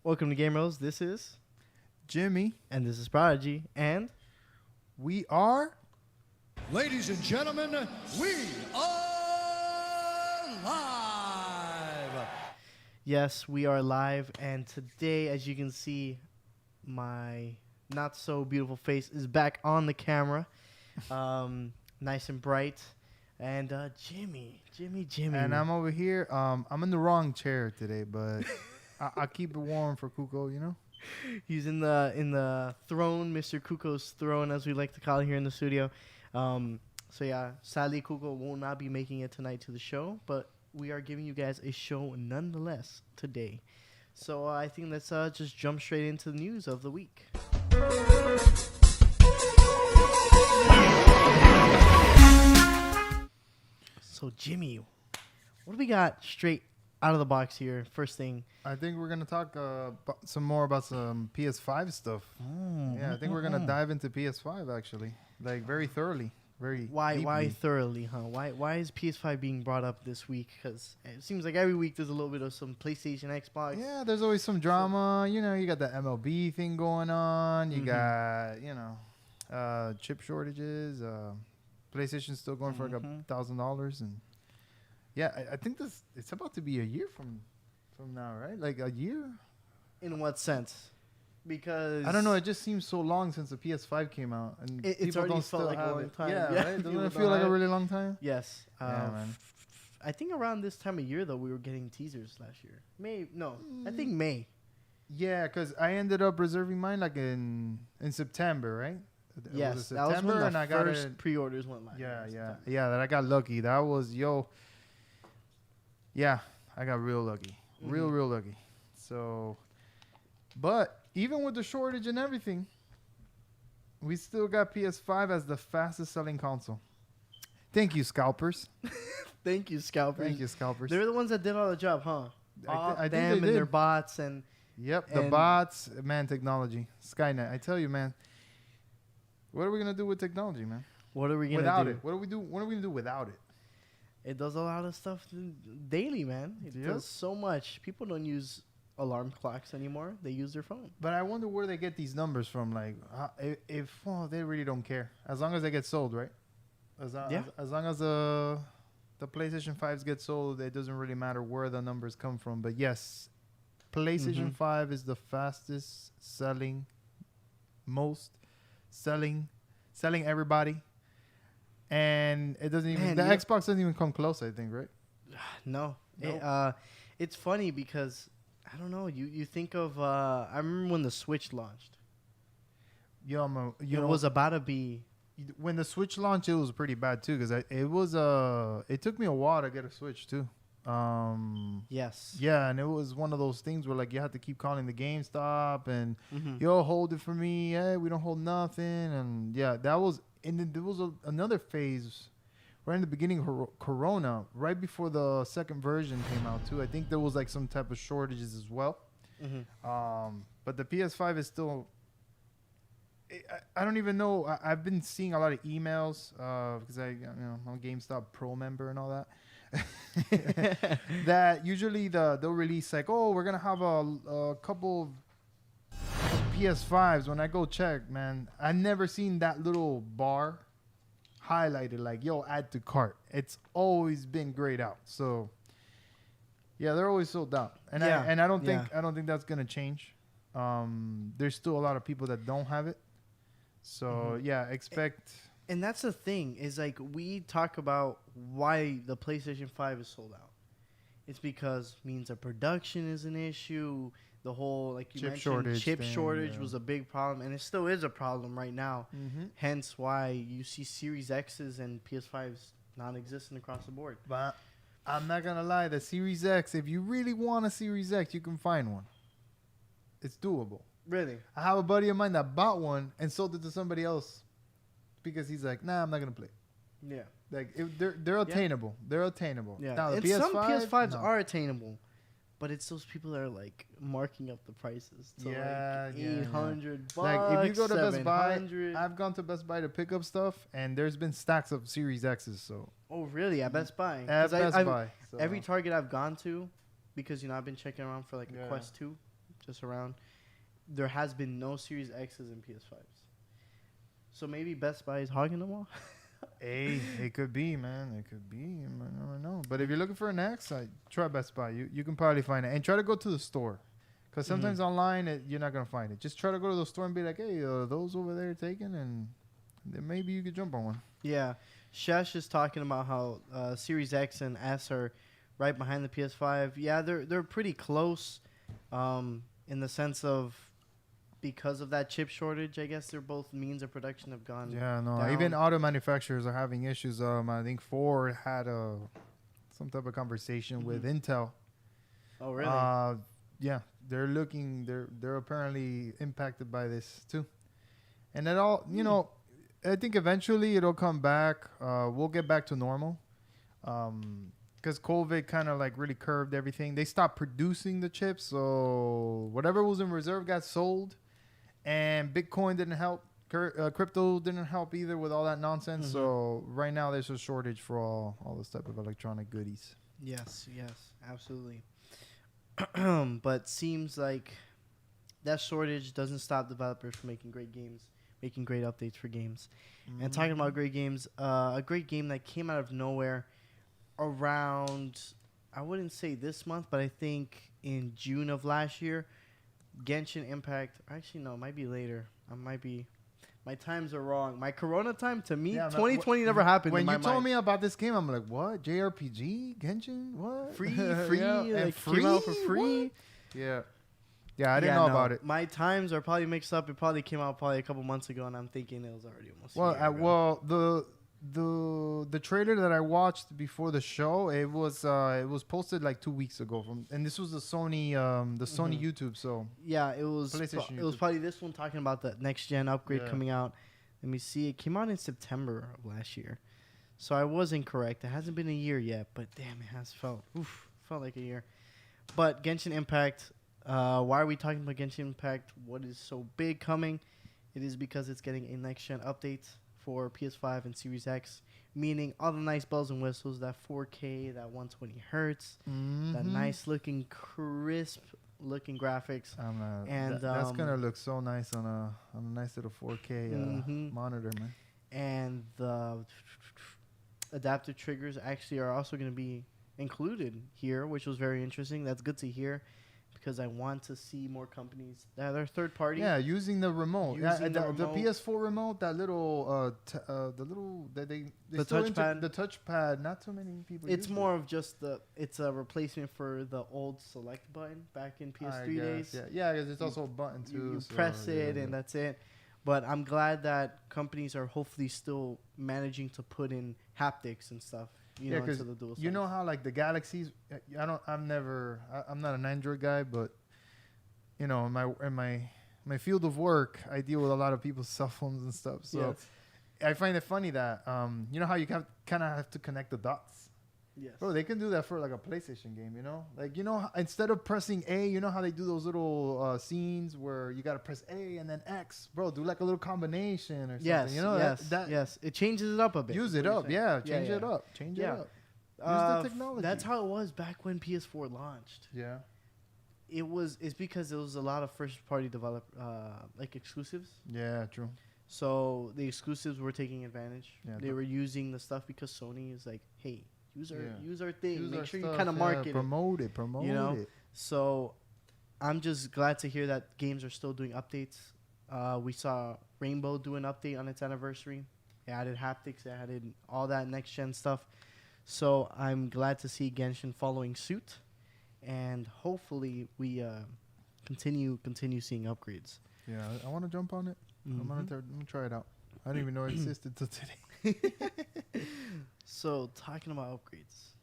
Welcome to Gamebros. This is Jimmy, and this is Prodigy, and we are. Ladies and gentlemen, we are live. yes, we are live. And today, as you can see, my not so beautiful face is back on the camera, nice and bright. And Jimmy. And I'm over here. I'm in the wrong chair today, but I keep it warm for Kuko, you know? He's in the throne, Mr. Kuko's throne, as we like to call it here in the studio. So yeah, sadly Kuko will not be making it tonight to the show, but we are giving you guys a show nonetheless today. So I think let's just jump straight into the news of the week. So Jimmy, what do we got straight out of the box here? First thing. I think we're going to talk some more about some PS5 stuff. Yeah, I think we're going to dive into PS5 actually, like very thoroughly. Why thoroughly, huh? Why is PS5 being brought up this week? Because it seems like every week there's a little bit of some PlayStation, Xbox. Yeah, there's always some drama. You know, you got the MLB thing going on. You got, chip shortages. PlayStation's still going for like $1,000, and yeah, I think it's about to be a year from now, right? Like a year. In what sense? Because I don't know. It just seems so long since the PS5 came out, and it's people already don't felt still like a have long it. time. Yeah, Yeah, right? Doesn't people it feel don't like a have really long time? Yes. Yeah, man. I think around this time of year though we were getting teasers last year. I think May. Yeah, because I ended up reserving mine like in September, right? Yes, was it that was when September, the and I got first it. pre-orders went live. Yeah. That I got lucky. That was Yeah, I got real lucky, real lucky. So, but even with the shortage and everything, we still got PS5 as the fastest selling console. Thank you, scalpers. Thank you, scalpers. Thank you, scalpers. They're the ones that did all the job, huh? I think them they and did. their bots and. Yep, the bots, man, technology, Skynet. I tell you, man. What are we gonna do with technology, man? What are we gonna without do? it? What are we gonna do without it? It does a lot of stuff daily, man. It does so much. People don't use alarm clocks anymore. They use their phone. But I wonder where they get these numbers from. Like, if they really don't care, as long as they get sold, right? As long as the PlayStation 5s get sold, it doesn't really matter where the numbers come from. But yes, PlayStation 5 is the fastest selling, most selling everybody. And it doesn't even Xbox doesn't even come close, I think, right? No. Nope. It's funny because I don't know. You think of I remember when the Switch launched. It was about to be. When the Switch launched, it was pretty bad too because it took me a while to get a Switch too. Yes. Yeah, and it was one of those things where like you had to keep calling the GameStop and hold it for me. Hey, we don't hold nothing. And yeah, that was. And then there was another phase right in the beginning of Corona, right before the second version came out too. I think there was like some type of shortages as well. But the PS5 is still. I don't even know. I've been seeing a lot of emails because I'm a GameStop Pro member and all that. That usually they'll release like, oh, we're gonna have a couple of PS5s. When I go check, man, I never seen that little bar highlighted like, yo, add to cart. It's always been grayed out. So yeah, they're always sold out. And I don't think that's gonna change. There's still a lot of people that don't have it. So yeah, expect. And that's the thing is like we talk about why the PlayStation 5 is sold out. It's because means of production is an issue. The whole like you mentioned chip shortage was a big problem, and it still is a problem right now. Hence why you see Series X's and PS5s non-existent across the board. But I'm not gonna lie, the Series X, if you really want a Series X, you can find one. It's doable. Really? I have a buddy of mine that bought one and sold it to somebody else because he's like, nah, I'm not gonna play. Yeah. Like they're attainable. They're attainable. Yeah. Now, the and PS5, some PS5s are attainable, but it's those people that are like marking up the prices to like $800. Like if you go to Best Buy, $700. I've gone to Best Buy to pick up stuff, and there's been stacks of Series X's. So oh really? At Best Buy? at Best Buy, so. Every Target I've gone to, because you know I've been checking around for like a Quest 2, just around. There has been no Series X's and PS5s. So maybe Best Buy is hogging them all. Hey, it could be, man. It could be. I don't know. But if you're looking for an X, try Best Buy. You can probably find it. And try to go to the store. Because sometimes online, you're not going to find it. Just try to go to the store and be like, hey, those over there taken? And then maybe you could jump on one. Yeah. Shesh is talking about how Series X and S are right behind the PS5. Yeah, they're pretty close in the sense of because of that chip shortage, I guess they're both means of production have gone down. Even auto manufacturers are having issues. I think Ford had some type of conversation with Intel. Oh, really? Yeah, they're apparently impacted by this too. And that all, I think eventually it'll come back. We'll get back to normal. Because COVID kind of like really curved everything. They stopped producing the chips, so whatever was in reserve got sold. And Bitcoin didn't help. Crypto didn't help either with all that nonsense. So right now there's a shortage for all this type of electronic goodies. Yes, absolutely. But seems like that shortage doesn't stop developers from making great games, making great updates for games. And talking about great games, a great game that came out of nowhere around, I wouldn't say this month, but I think in June of last year, Genshin Impact. Actually, no, it might be later. My times are wrong. My Corona time, to me, 2020 never happened. When you told me about this game, I'm like, what? JRPG? Genshin? What? Free? Yeah, like free? Came out for free? What? Yeah. Yeah, I didn't know about it. My times are probably mixed up. It probably came out a couple months ago, and I'm thinking it was already almost a year ago. Well, the trailer that I watched before the show, it was posted like 2 weeks ago and this was the Sony Sony YouTube. So yeah, it was PlayStation it was probably this one talking about the next gen upgrade coming out. Let me see. It came out in September of last year, so I was incorrect. It hasn't been a year yet, but damn, it has felt like a year. But Genshin Impact. Why are we talking about Genshin Impact? What is so big coming? It is because it's getting a next gen update for PS5 and Series X, meaning all the nice bells and whistles, that 4K, that 120 hertz, that nice looking, crisp looking graphics. That's gonna look so nice on a nice little 4K monitor, man. And the adaptive triggers actually are also going to be included here, which was very interesting. That's good to hear. Because I want to see more companies that are third party. Yeah, using the remote. The PS4 remote, that little, the touchpad. The touchpad. Not too many people. It's more of just it's a replacement for the old select button back in PS3 days. Yeah, because it's also a button too. You press it and that's it. But I'm glad that companies are hopefully still managing to put in haptics and stuff. Because you know how like the Galaxies, I'm not an Android guy, but in my field of work, I deal with a lot of people's cell phones and stuff. So I find it funny that you know how you kind of have to connect the dots. Yes. Bro, they can do that for like a PlayStation game, Like, instead of pressing A, you know how they do those little scenes where you got to press A and then X? Bro, do like a little combination or something. Yes, yes. It changes it up a bit. Use it up, Change it up. Change it up. Use the technology. That's how it was back when PS4 launched. Yeah. It's because there was a lot of first-party like exclusives. Yeah, true. So the exclusives were taking advantage. Yeah, they were using the stuff because Sony is like, hey, use our thing. Make sure stuff, you kind of market promote it. Promote it. So I'm just glad to hear that games are still doing updates We saw Rainbow do an update on its anniversary. It added haptics. It added all that next gen stuff. So I'm glad to see Genshin following suit, and hopefully we continue seeing upgrades. Yeah, I want to jump on it. I'm gonna try it out. I didn't even know it existed till today. So talking about upgrades,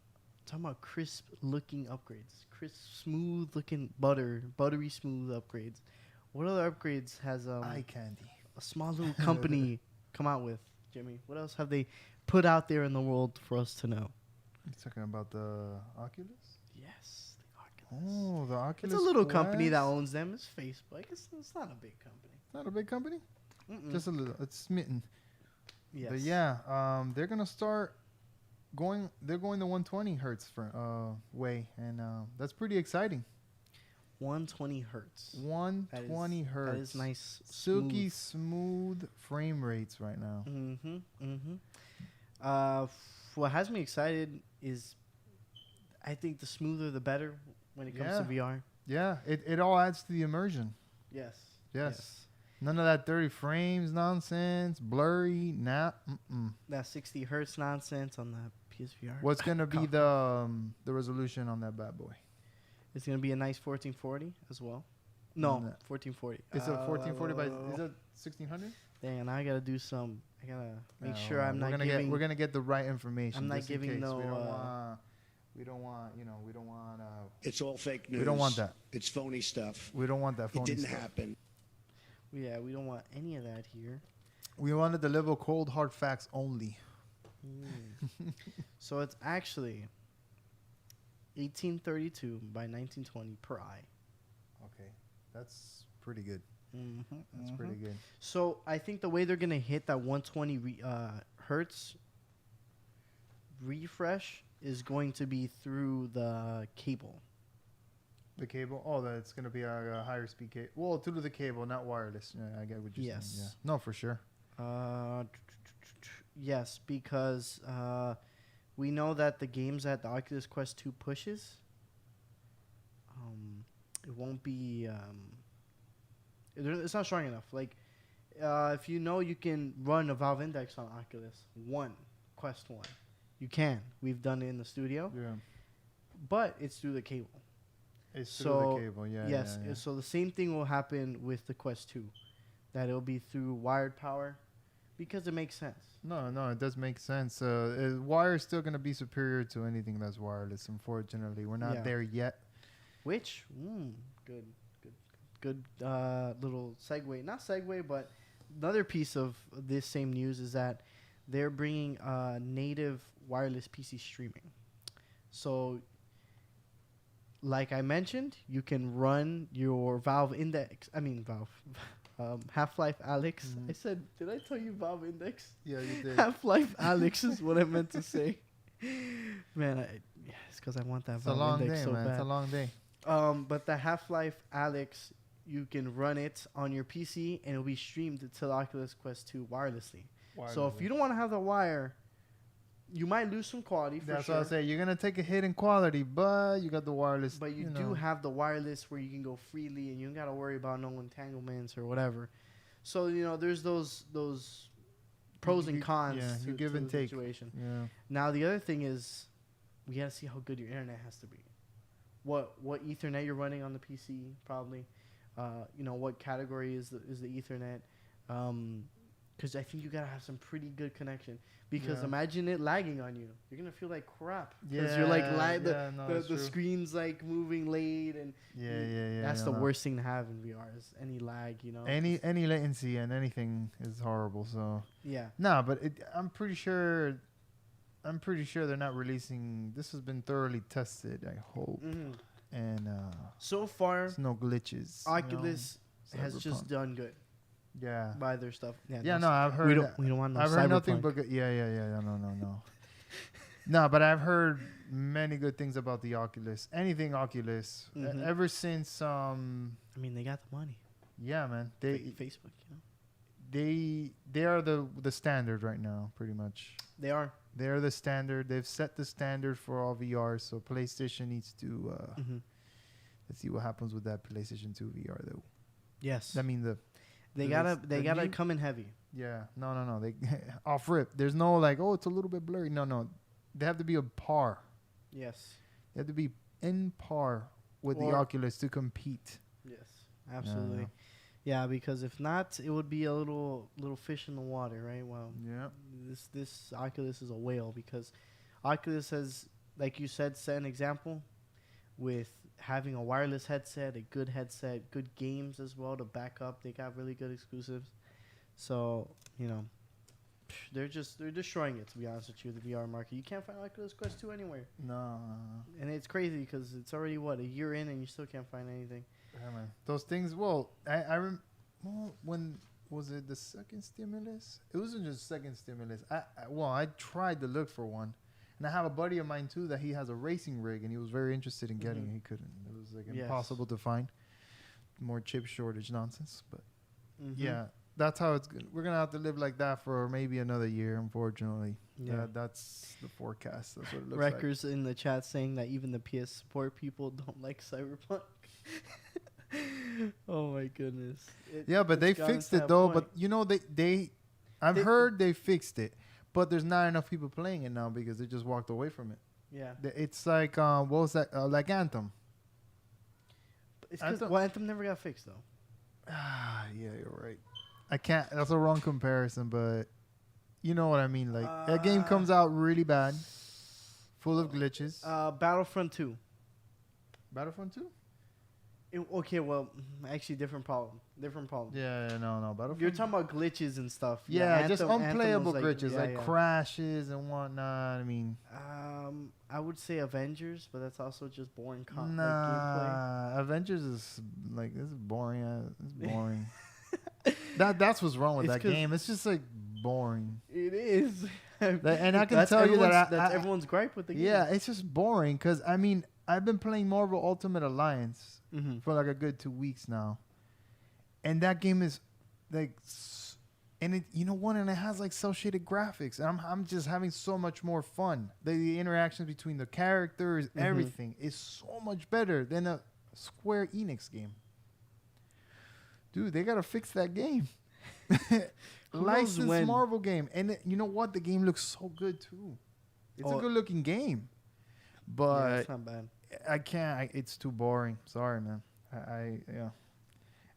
talking about crisp looking upgrades, crisp smooth looking buttery smooth upgrades. What other upgrades has Eye candy. a small little company come out with, Jimmy? What else have they put out there in the world for us to know? You talking about the Oculus? Yes, the Oculus. Oh, the Oculus. It's a little company that Quest? owns them. It's Facebook. It's not a big company. Not a big company. Mm-mm. Just a little. It's smitten. Yes. But yeah, they're gonna start going. They're going the 120 hertz for way, and that's pretty exciting. 120 hertz. 120 hertz. That is nice. Silky smooth frame rates right now. What has me excited is, I think the smoother the better when it comes to VR. Yeah, it all adds to the immersion. Yes. None of that 30 frames nonsense, blurry, That 60 hertz nonsense on the PSVR. What's gonna be the resolution on that bad boy? It's gonna be a nice 1440 as well. No, 1440. It's a 1440 by. Is it 1600? Dang, I gotta do some. I gotta make sure I'm not giving. We're gonna get the right information. I'm not just in giving case. no. We don't want. It's all fake news. We don't want that. It's phony stuff. We don't want that. It Phony didn't stuff. happen. Yeah, we don't want any of that here. We wanted to deliver cold hard facts only. So it's actually 1832 by 1920 per eye. Okay, that's pretty good. That's pretty good. So I think the way they're gonna hit that 120 hertz refresh is going to be through the cable. The cable? Oh, that's going to be a higher speed cable. Well, through the cable, not wireless. Yeah, I get what you're saying. Yeah. No, for sure. Yes, because we know that the games that the Oculus Quest 2 pushes, it won't be... it's not strong enough. Like, if you know you can run a Valve Index on Oculus 1, Quest 1, you can. We've done it in the studio. Yeah. But it's through the cable. It's through the cable, yeah. Yes, yeah. so the same thing will happen with the Quest 2. That it'll be through wired power because it makes sense. No, it does make sense. Wire is still going to be superior to anything that's wireless, unfortunately. We're not there yet. Which, good little segue. Not segue, but another piece of this same news is that they're bringing native wireless PC streaming. So, like I mentioned, you can run your Valve Index. I mean, Half-Life Alyx. I said, did I tell you Valve Index? Yeah, you did. Half-Life Alyx is what I meant to say. Man, it's because I want that Valve Index so bad. It's a long day. But the Half-Life Alyx, you can run it on your PC and it'll be streamed to the Oculus Quest 2 wirelessly. So if you don't want to have the wire, you might lose some quality for That's sure. what I say. You're going to take a hit in quality, but you got the wireless. But you do have the wireless where you can go freely and you don't got to worry about no entanglements or whatever. So, there's those pros and cons you to give and the take. situation. Yeah. Now, the other thing is we got to see how good your internet has to be. What Ethernet you're running on the PC, probably. What category is the Ethernet. Because I think you got to have some pretty good connection. Because imagine it lagging on you. You're going to feel like crap. Because you're like, the screen's like moving late. And that's the worst thing to have in VR is any lag, Any latency and anything is horrible. So yeah. No, but I'm pretty sure they're not releasing. This has been thoroughly tested, I hope. And so far, there's no glitches. Oculus has just done good. Yeah. By their stuff. I've heard. We don't want no I've heard Cyberpunk. nothing but good. Yeah. No. No, but I've heard many good things about the Oculus. Anything Oculus. Ever since I mean, they got the money. Yeah, man. Facebook, They are the standard right now, pretty much. They are. They're the standard. They've set the standard for all VR. So PlayStation needs to. Let's see what happens with that PlayStation 2 VR though. Yes. I mean They Dude, they gotta come in heavy. Yeah, no. They off rip. There's no like, oh, it's a little bit blurry. No. They have to be a par. Yes. They have to be in par with the Or- Oculus to compete. Yes. Absolutely. Yeah, because if not, it would be a little fish in the water, right? Well, Yeah. this Oculus is a whale because Oculus has, like you said, set an example with having a wireless headset, a good headset, good games as well to back up. They got really good exclusives. So, they're destroying it, to be honest with you, the VR market. You can't find Oculus Quest 2 anywhere. No. And it's crazy because it's already, a year in and you still can't find anything. Yeah, man. Those things. Well, when was it the second stimulus? It wasn't just second stimulus. I tried to look for one, and I have a buddy of mine too that he has a racing rig, and he was very interested in getting it. He couldn't. It was like impossible to find. More chip shortage nonsense, but yeah, that's how it's. We're gonna have to live like that for maybe another year, unfortunately. Yeah, that's the forecast. That's what it looks Wreckers in the chat saying that even the PS support people don't like Cyberpunk. Oh my goodness. But they fixed it though. Point. But I've heard they fixed it, but there's not enough people playing it now because they just walked away from it. Yeah. It's like what was that? Like Anthem. It's Anthem never got fixed though. Yeah, you're right. I can't. That's a wrong comparison, but you know what I mean. Like that game comes out really bad, full of glitches. Battlefront 2. Battlefront 2. Okay, well, actually, different problem. Yeah, no, Battlefront. You're talking about glitches and stuff. Yeah, just unplayable glitches, like crashes and whatnot. I mean, I would say Avengers, but that's also just boring gameplay. Avengers is like this is boring. It's boring. That's what's wrong with that game. It's just like boring. It is. And I can tell you that's everyone's gripe with the game. Yeah, it's just boring because I mean I've been playing Marvel Ultimate Alliance for like a good 2 weeks now, and that game is like, and it has like cel shaded graphics, and I'm just having so much more fun. The interactions between the characters, everything is so much better than a Square Enix game. Dude, they gotta fix that game. Licensed Marvel game, and you know what? The game looks so good too. It's a good looking game, but it's not bad. I can't. It's too boring. Sorry, man.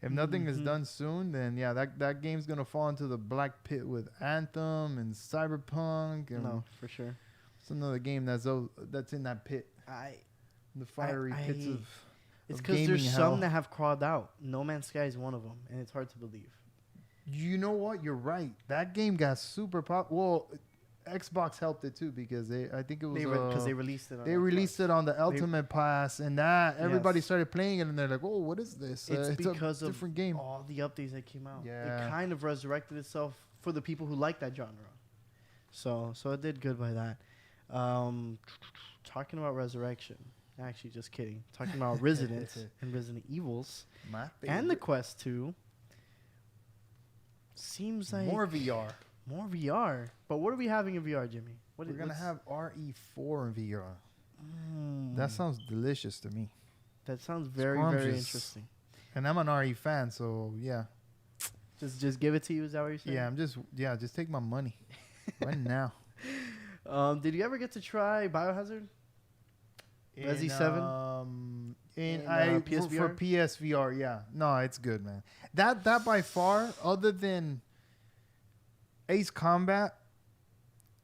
If nothing is done soon, then that game's gonna fall into the black pit with Anthem and Cyberpunk. And no, for sure. It's another game that's in that pit. The fiery pits of. It's because there's some that have crawled out. No Man's Sky is one of them, and it's hard to believe. You know what? You're right. That game got super pop. Well, Xbox helped it too because I think it was because they released it. They released it on the Ultimate Pass, and that everybody started playing it, and they're like, "Oh, what is this?" It's because a different game. All the updates that came out. Yeah. It kind of resurrected itself for the people who like that genre. So it did good by that. Talking about resurrection. Actually, just kidding. Talking about Resident and Resident Evils and the Quest 2. Seems like more VR. More VR. But what are we having in VR, Jimmy? We're going to have RE4 in VR. That sounds delicious to me. That sounds very, very interesting. And I'm an RE fan, so yeah. Just give it to you, is that what you're saying? Yeah, just take my money right now. Did you ever get to try Biohazard? Resi 7? PSVR? For PSVR, yeah. No, it's good, man. That by far, other than Ace Combat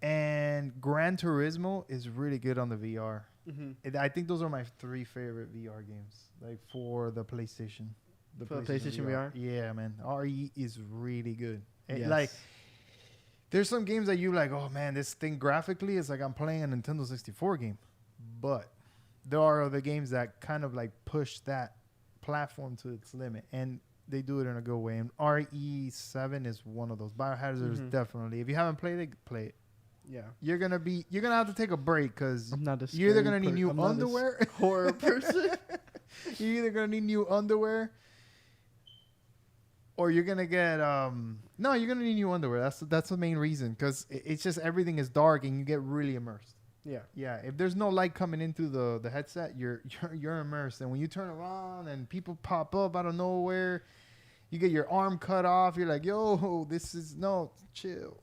and Gran Turismo, is really good on the VR. I think those are my 3 favorite VR games, like for the PlayStation. The PlayStation VR? Yeah, man. RE is really good. Yes. Like, there's some games that you like, oh man, this thing graphically is like I'm playing a Nintendo 64 game. But there are other games that kind of like push that platform to its limit, and they do it in a good way. And RE7 is one of those. Biohazard is definitely. If you haven't played it, play it. Yeah, you're gonna have to take a break because you're either gonna need new underwear. Horror person. You're either gonna need new underwear, or you're gonna get no, you're gonna need new underwear. That's the main reason, because it's just everything is dark and you get really immersed. Yeah. If there's no light coming in through the headset, you're immersed. And when you turn around and people pop up out of nowhere, You get your arm cut off. You're like, yo, this is no chill.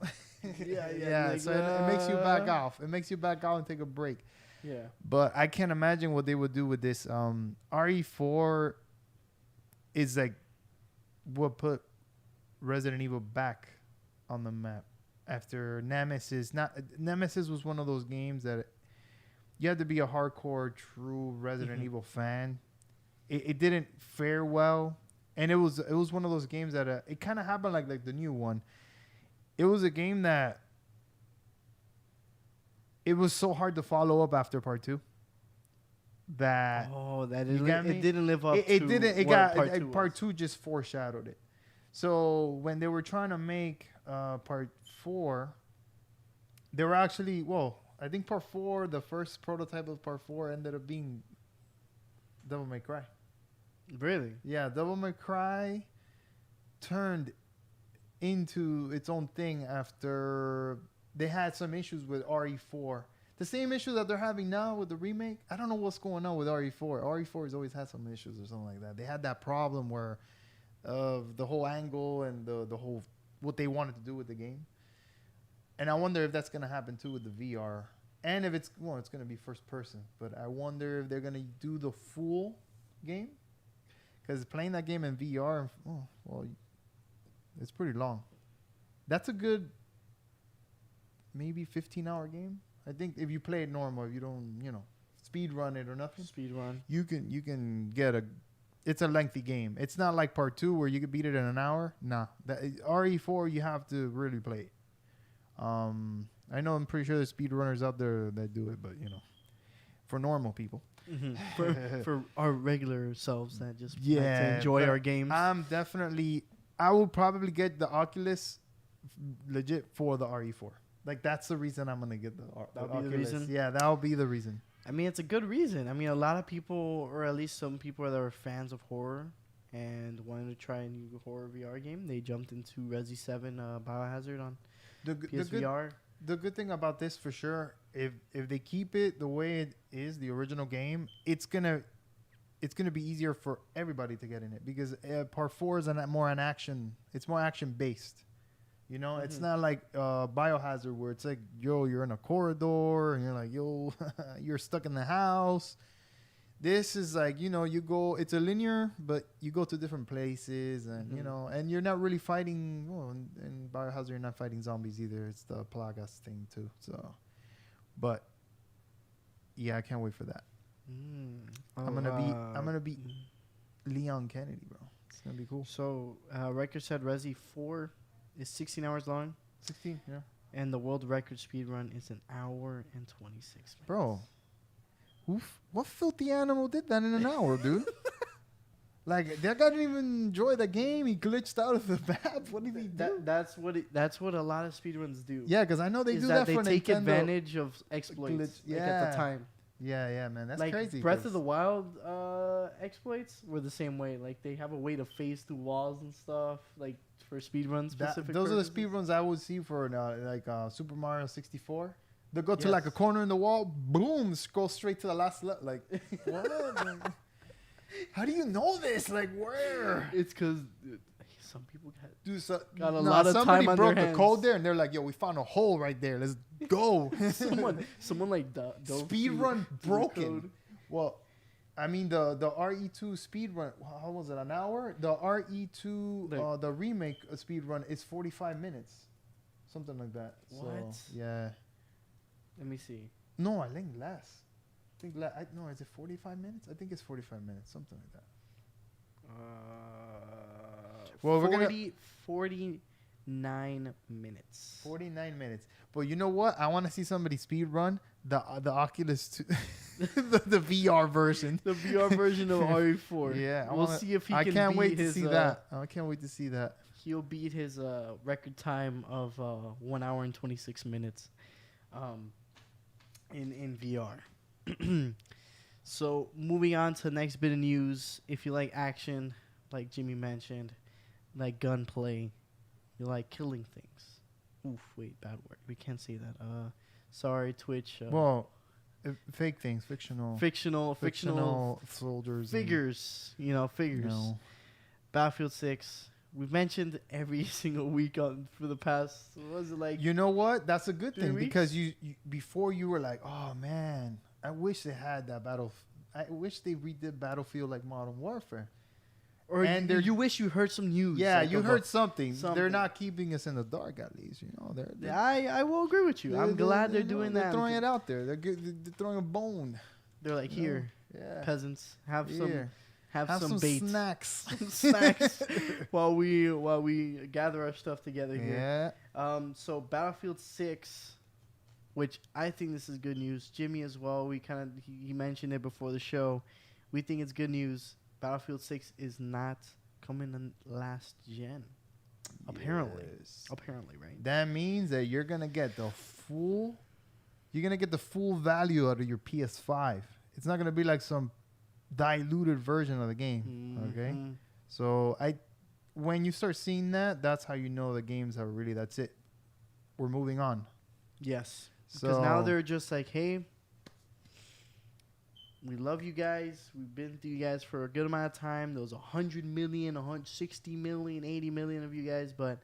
Yeah. Like, So it makes you back off. It makes you back out and take a break. Yeah. But I can't imagine what they would do with this. RE4 is like what put Resident Evil back on the map after Nemesis. Nemesis was one of those games that you had to be a hardcore, true Resident Evil fan. It didn't fare well, and it was one of those games that it kind of happened like the new one. It was a game that it was so hard to follow up after part 2. That it didn't live up. It to didn't. It what got part 2 just foreshadowed it. So when they were trying to make part 4, they were actually I think part 4, the first prototype of part 4 ended up being Devil May Cry. Really? Yeah, Devil May Cry turned into its own thing after they had some issues with RE4. The same issue that they're having now with the remake. I don't know what's going on with RE4. RE4 has always had some issues or something like that. They had that problem where of the whole angle and the whole what they wanted to do with the game. And I wonder if that's going to happen too with the VR. And if it's going to be first person. But I wonder if they're going to do the full game. Because playing that game in VR, it's pretty long. That's a good maybe 15-hour game. I think if you play it normal, if you don't, speed run it or nothing. Speed run. You can get it's a lengthy game. It's not like part 2 where you could beat it in an hour. Nah. RE4 you have to really play it. I know I'm pretty sure there's speedrunners out there that do it, but for normal people. For our regular selves that just like to enjoy our games. I will probably get the Oculus legit for the RE4. Like that's the reason I'm gonna get the Oculus. The reason? Yeah, that'll be the reason. I mean, it's a good reason. I mean, a lot of people, or at least some people that are fans of horror and wanted to try a new horror VR game, they jumped into Resi 7 Biohazard on PSVR. The good thing about this for sure, if they keep it the way it is, the original game, it's gonna be easier for everybody to get in it because part 4 is more action based. It's not like Biohazard where it's like, you're in a corridor and you're like, you're stuck in the house. This is like, you go, it's a linear, but you go to different places and, and you're not really fighting. Well, in Biohazard, you're not fighting zombies either. It's the Plagas thing too. So, but yeah, I can't wait for that. I'm going to be Leon Kennedy, bro. It's going to be cool. So, record said Resi 4 is 16 hours long. 16, yeah. And the world record speed run is 1 hour and 26 minutes. Bro, what filthy animal did that in an hour, dude? Like, that guy didn't even enjoy the game. He glitched out of the map. What did he do? That's what a lot of speedruns do. Yeah, because I know they do that for Nintendo. They take advantage of exploits at the time. Yeah, man. That's like crazy. Breath of the Wild exploits were the same way. Like, they have a way to phase through walls and stuff, like, for speedruns specific Those purposes. are the speedruns I would see for, Super Mario 64. They'll go to, like, a corner in the wall, boom, go straight to the last like, what? How do you know this? Like, where? It's because some people got a lot lot of time on their hands. Somebody broke the code there, and they're like, yo, we found a hole right there. Let's go. someone like speed run broken. Well, I mean, the RE2 speed run, how was it, an hour? The RE2, the remake speed run is 45 minutes. Something like that. What? So, yeah. Let me see. No, I think less. No, is it 45 minutes? I think it's 45 minutes, something like that. Well, 49 minutes. 49 minutes. But you know what? I want to see somebody speed run the Oculus 2, the VR version. The VR version of RE4. Yeah, we'll see if he can. I can't wait to see that. I can't wait to see that. He'll beat his record time of 1 hour and 26 minutes, in VR. So moving on to the next bit of news. If you like action, like Jimmy mentioned, like gunplay, you like killing things. Oof, wait, bad word. We can't say that. Sorry, Twitch. Fake things, fictional soldiers, figures. figures. Battlefield 6 we've mentioned every single week for the past. What was it like? You know what? That's a good 3 thing weeks? because you before you were like, oh man, I wish they had that battle. I wish they redid Battlefield like Modern Warfare. Or And you wish you heard some news. Yeah, like, you of heard something. something. They're not keeping us in the dark, at least. You know, I will agree with you. I'm glad they're doing they're that. throwing it out there. They're throwing a bone. They're like, You know? here, Yeah. peasants, have Here. some bait, snacks. some snacks, while we gather our stuff together here. Yeah. So Battlefield 6, which I think this is good news. Jimmy as well. He mentioned it before the show. We think it's good news. Battlefield 6 is not coming in last gen. Apparently. Yes. Apparently, right? That means that you're gonna get the full value out of your PS5. It's not gonna be like some diluted version of the game. Okay. Mhm. So when you start seeing that, that's how you know the games are really, that's it. We're moving on. Yes. Because So now they're just like, hey, we love you guys. We've been through you guys for a good amount of time. There was 100 million, 160 million, 80 million of you guys. But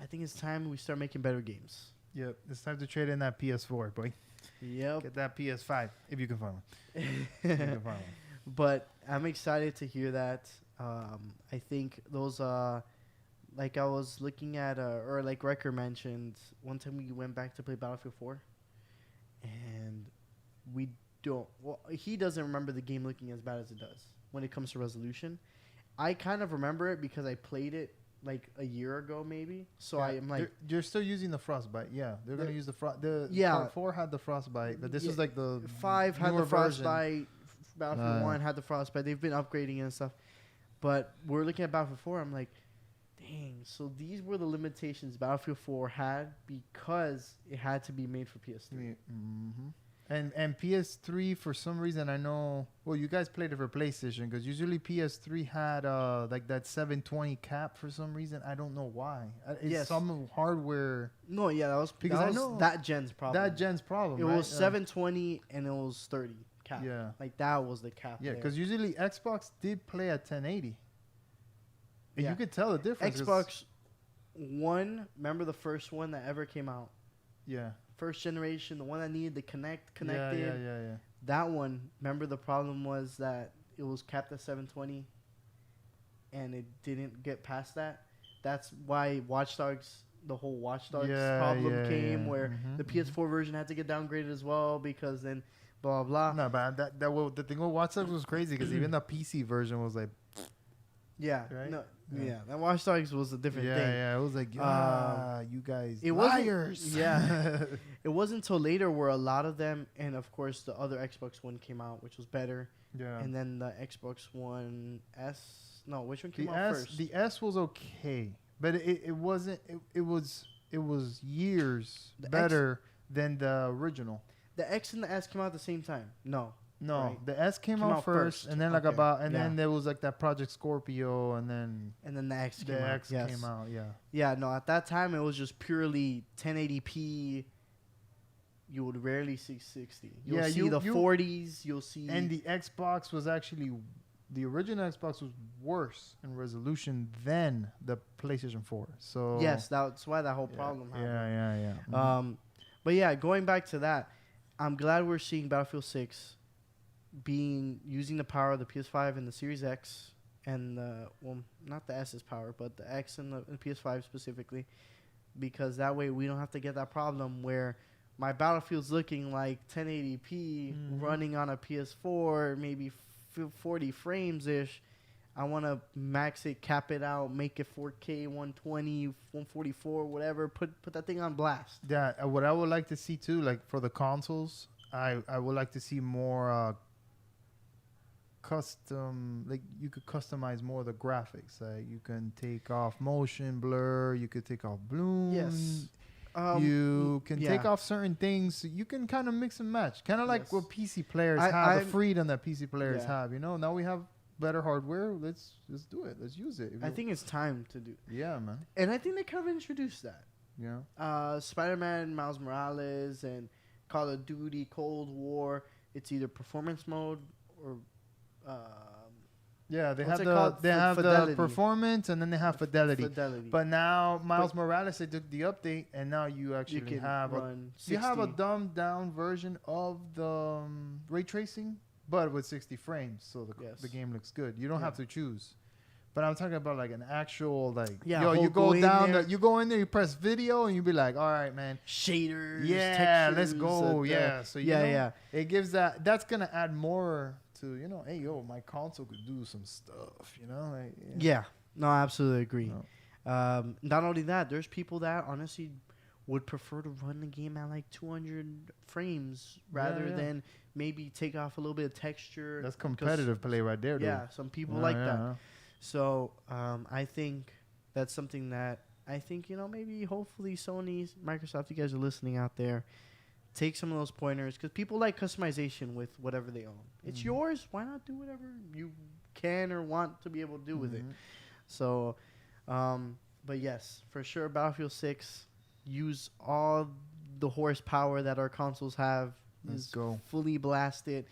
I think it's time we start making better games. Yep, it's time to trade in that PS4, boy. Yep. Get that PS5 if you can find one. If you can find one. But I'm excited to hear that. I think those, like I was looking at, or like Wrecker mentioned, one time we went back to play Battlefield 4. And we don't, well, he doesn't remember the game looking as bad as it does when it comes to resolution. I kind of remember it because I played it like a year ago, maybe. So Yeah, I am like, you're still using the frostbite. Yeah, they're gonna use the Yeah. Part 4 had the frostbite, but this Yeah, is like the 5 had newer the version. frostbite. Battlefield Right. 1 had the frostbite. They've been upgrading it and stuff. But we're looking at Battlefield 4. I'm like, dang. So these were the limitations Battlefield 4 had because it had to be made for PS3. Mm-hmm. And PS3 for some reason, I know. Well, you guys played it for PlayStation because usually PS3 had like that 720 cap for some reason. I don't know why. It's Yes. some hardware. No, yeah, that was Because that I was know that gen's problem. That gen's problem. It right? was 720 and it was 30 cap. Yeah. Like that was the cap. Yeah, there. because usually Xbox did play at 1080. And Yeah. you could tell the difference. 'cause- Xbox One, remember the first one that ever came out? Yeah. First generation, the one that needed the connected. Yeah. That one, remember the problem was that it was capped at 720 and it didn't get past that. That's why the whole Watch Dogs problem came where Mhm, the PS4 version had to get downgraded as well because then blah, blah, blah. No, but the thing with Watch Dogs was crazy because even the PC version was like, Yeah. Right? No, Yeah. yeah. That Watch Dogs was a different thing. yeah, it was like, you guys It wasn't- liars. yeah. It wasn't until later where a lot of them, and of course the other Xbox One came out, which was better. yeah. And then the Xbox One S. No, which one The came out S, first? the S was okay, but it wasn't. It was years The X- better than the original. The X and the S came out at the same time. No. No, Right. the S came Came out out first, first. and then like Okay. then Yeah. there was like that Project Scorpio, and then And then the X came the out. X Yes. came out. Yeah. Yeah, no, at that time it was just purely 1080p. You would rarely see 60. You'll Yeah, see you- the you- 40s. You'll see. And the Xbox was actually, the original Xbox was worse in resolution than the PlayStation 4. So yes, that's why that whole yeah, problem happened. Yeah. But yeah, going back to that, I'm glad we're seeing Battlefield 6 using the power of the PS5 and the Series X and not the S's power, but the X and the PS5 specifically, because that way we don't have to get that problem where my Battlefield's looking like 1080p running on a PS4, maybe 40 frames ish. I want to max it, cap it out, make it 4K, 120, 144, whatever. Put that thing on blast. Yeah, what I would like to see too, like for the consoles, I would like to see more custom, like you could customize more of the graphics. Like you can take off motion blur, you could take off bloom. Yes. You can yeah. take off certain things. You can kind of mix and match, kind of like Yes. what PC players I'm- have, the freedom that PC players Yeah. have. You know, now we have better hardware. Let's do it. Let's use it. I think it's time to do. Yeah, man. And I think they kind of introduced that. Yeah. Spider-Man, Miles Morales, and Call of Duty, Cold War. It's either performance mode or Yeah, they What's have it called? they have Fidelity. the performance, and then they have fidelity. Fidelity. But now Miles Morales, they took the update, and now you actually can have run you have a 60. dumbed down version of the ray tracing, but with 60 frames, so the game looks good. You don't have to choose. But I'm talking about like an actual you go down you go in there, you press video, and you be like, all right, man, shaders. yeah, textures, let's go, yeah. So it gives that's gonna add more to hey my console could do some stuff, Yeah, no, I absolutely agree. No. Not only that, there's people that honestly would prefer to run the game at like 200 frames rather than maybe take off a little bit of texture. That's competitive play right there, dude. Yeah, some people like that. So I think that's something that I think, maybe hopefully Sony, Microsoft, you guys are listening out there, take some of those pointers because people like customization with whatever they own. It's yours. Why not do whatever you can or want to be able to do with it? So, but yes, for sure, Battlefield 6, use all the horsepower that our consoles have. Let's go. Fully blast it.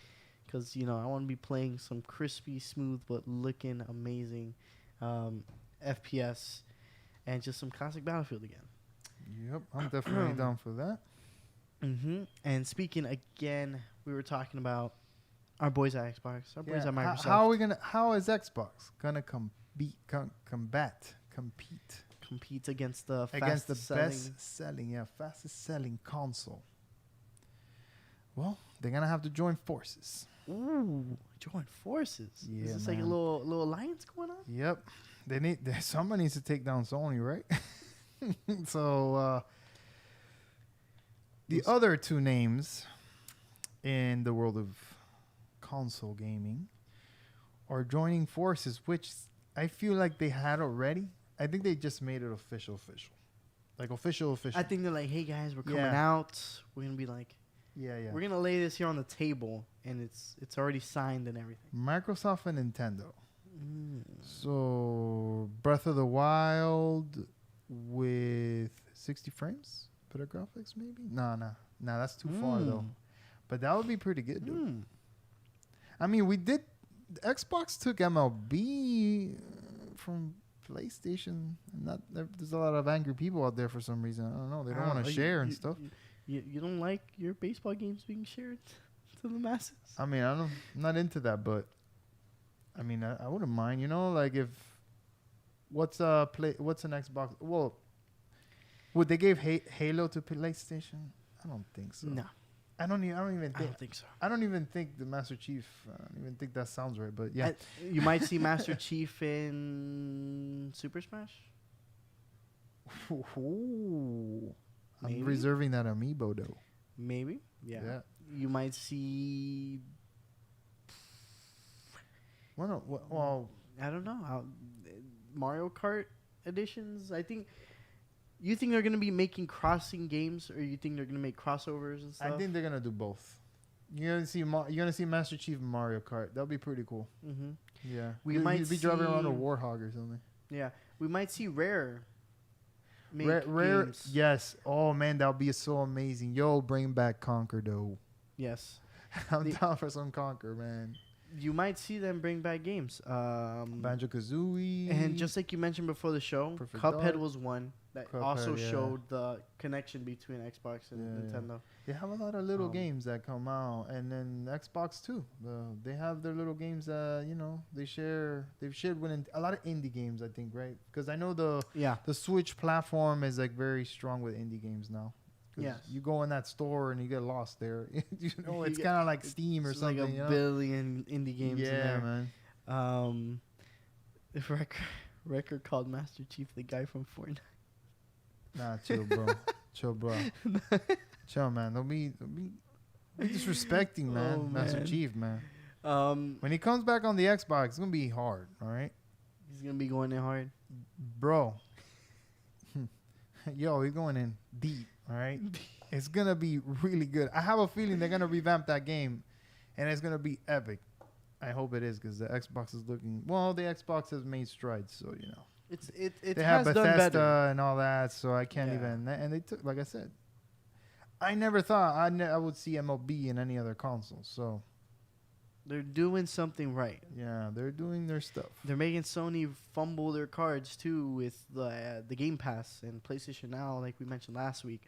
Because, I want to be playing some crispy, smooth, but looking amazing FPS and just some classic Battlefield again. Yep, I'm definitely down for that. And speaking again, we were talking about our boys at Xbox, our boys at Microsoft. How is Xbox gonna compete against the fastest selling console? Well, they're gonna have to join forces. Ooh, join forces. Yeah, is this like a little alliance going on? Yep. Somebody needs to take down Sony, right? So the other two names in the world of console gaming are joining forces, which I feel like they had already. I think they just made it official. Like official. I think they're like, hey guys, we're coming out. We're gonna be like, yeah. We're gonna lay this here on the table, and it's already signed and everything. Microsoft and Nintendo. So Breath of the Wild with 60 frames, better graphics, maybe. No, that's too far though. But that would be pretty good, dude. I mean, Xbox took MLB from PlayStation. There's a lot of angry people out there for some reason. I don't know. They don't want to share and stuff. You don't like your baseball games being shared to the masses? I mean, I'm not into that, but I mean, I wouldn't mind. Like if what's an Xbox? Well, would they give Halo to PlayStation? I don't think so. No, I don't even think. I don't think so. I don't even think the Master Chief. I don't even think that sounds right. But yeah, you might see Master Chief in Super Smash. Ooh. I'm reserving that amiibo though. Maybe, yeah. You might see. Well, I don't know. Mario Kart editions. I think. You think they're gonna be making crossing games, or you think they're gonna make crossovers and stuff? I think they're gonna do both. You're gonna see Master Chief in Mario Kart. That'll be pretty cool. Yeah, we might be driving around a Warhog or something. Yeah, we might see Rare. Rare, yes. Oh man, that would be so amazing. Yo, bring back Conquer though. Yes, I'm down for some Conquer, man. You might see them bring back games. Banjo-Kazooie. And just like you mentioned before the show, Perfect Cuphead Dark. was one that also showed the connection between Xbox and Nintendo. They have a lot of little games that come out, and then Xbox too. They have their little games that they share. They've shared with a lot of indie games, I think, right? Because I know the Switch platform is like very strong with indie games now. Yeah, you go in that store and you get lost there. It's kind of like Steam or something. Like a billion indie games. Yeah, in there. Man. If record called Master Chief the guy from Fortnite. Nah, chill, bro. Chill, man. Don't be disrespecting, man. Master Chief, man. When he comes back on the Xbox, it's gonna be hard. All right. He's gonna be going in hard, bro. Yo, he's going in deep. All right. It's gonna be really good. I have a feeling they're gonna revamp that game, and it's gonna be epic. I hope it is, because the Xbox is looking. Well, the Xbox has made strides, so it they has have done Bethesda better and all that, so I can't even. And they took, like I said, I never thought I would see MLB in any other console. So They're doing something right. Yeah, they're doing their stuff. They're making Sony fumble their cards too with the Game Pass and PlayStation Now, like we mentioned last week.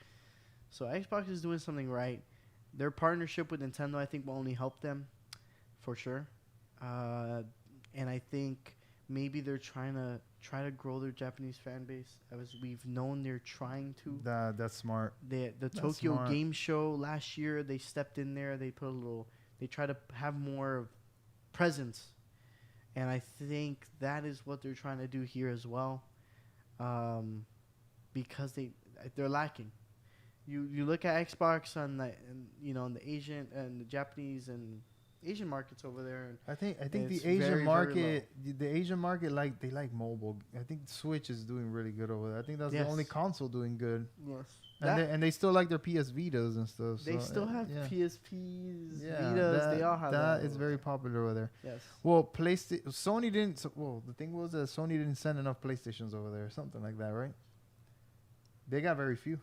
So Xbox is doing something right. Their partnership with Nintendo, I think, will only help them, for sure. And I think maybe they're trying to grow their Japanese fan base, as we've known they're trying to. That's smart. The That's Tokyo smart. Game Show last year, they stepped in there. They put a little. They try to have more presence, and I think that is what they're trying to do here as well, because they're lacking. You look at Xbox on the in the Asian and the Japanese and Asian markets over there. And I think it's the Asian very, very market, the Asian market, they like mobile. I think Switch is doing really good over there. I think that's the only console doing good. yes, And they still like their PS Vitas and stuff. they so, still have yeah. PSPs, Yeah, Vitas. They all have that. That is very popular over there. Yes. Well, Sony didn't. Well, the thing was that Sony didn't send enough PlayStations over there, something like that, right? They got very few.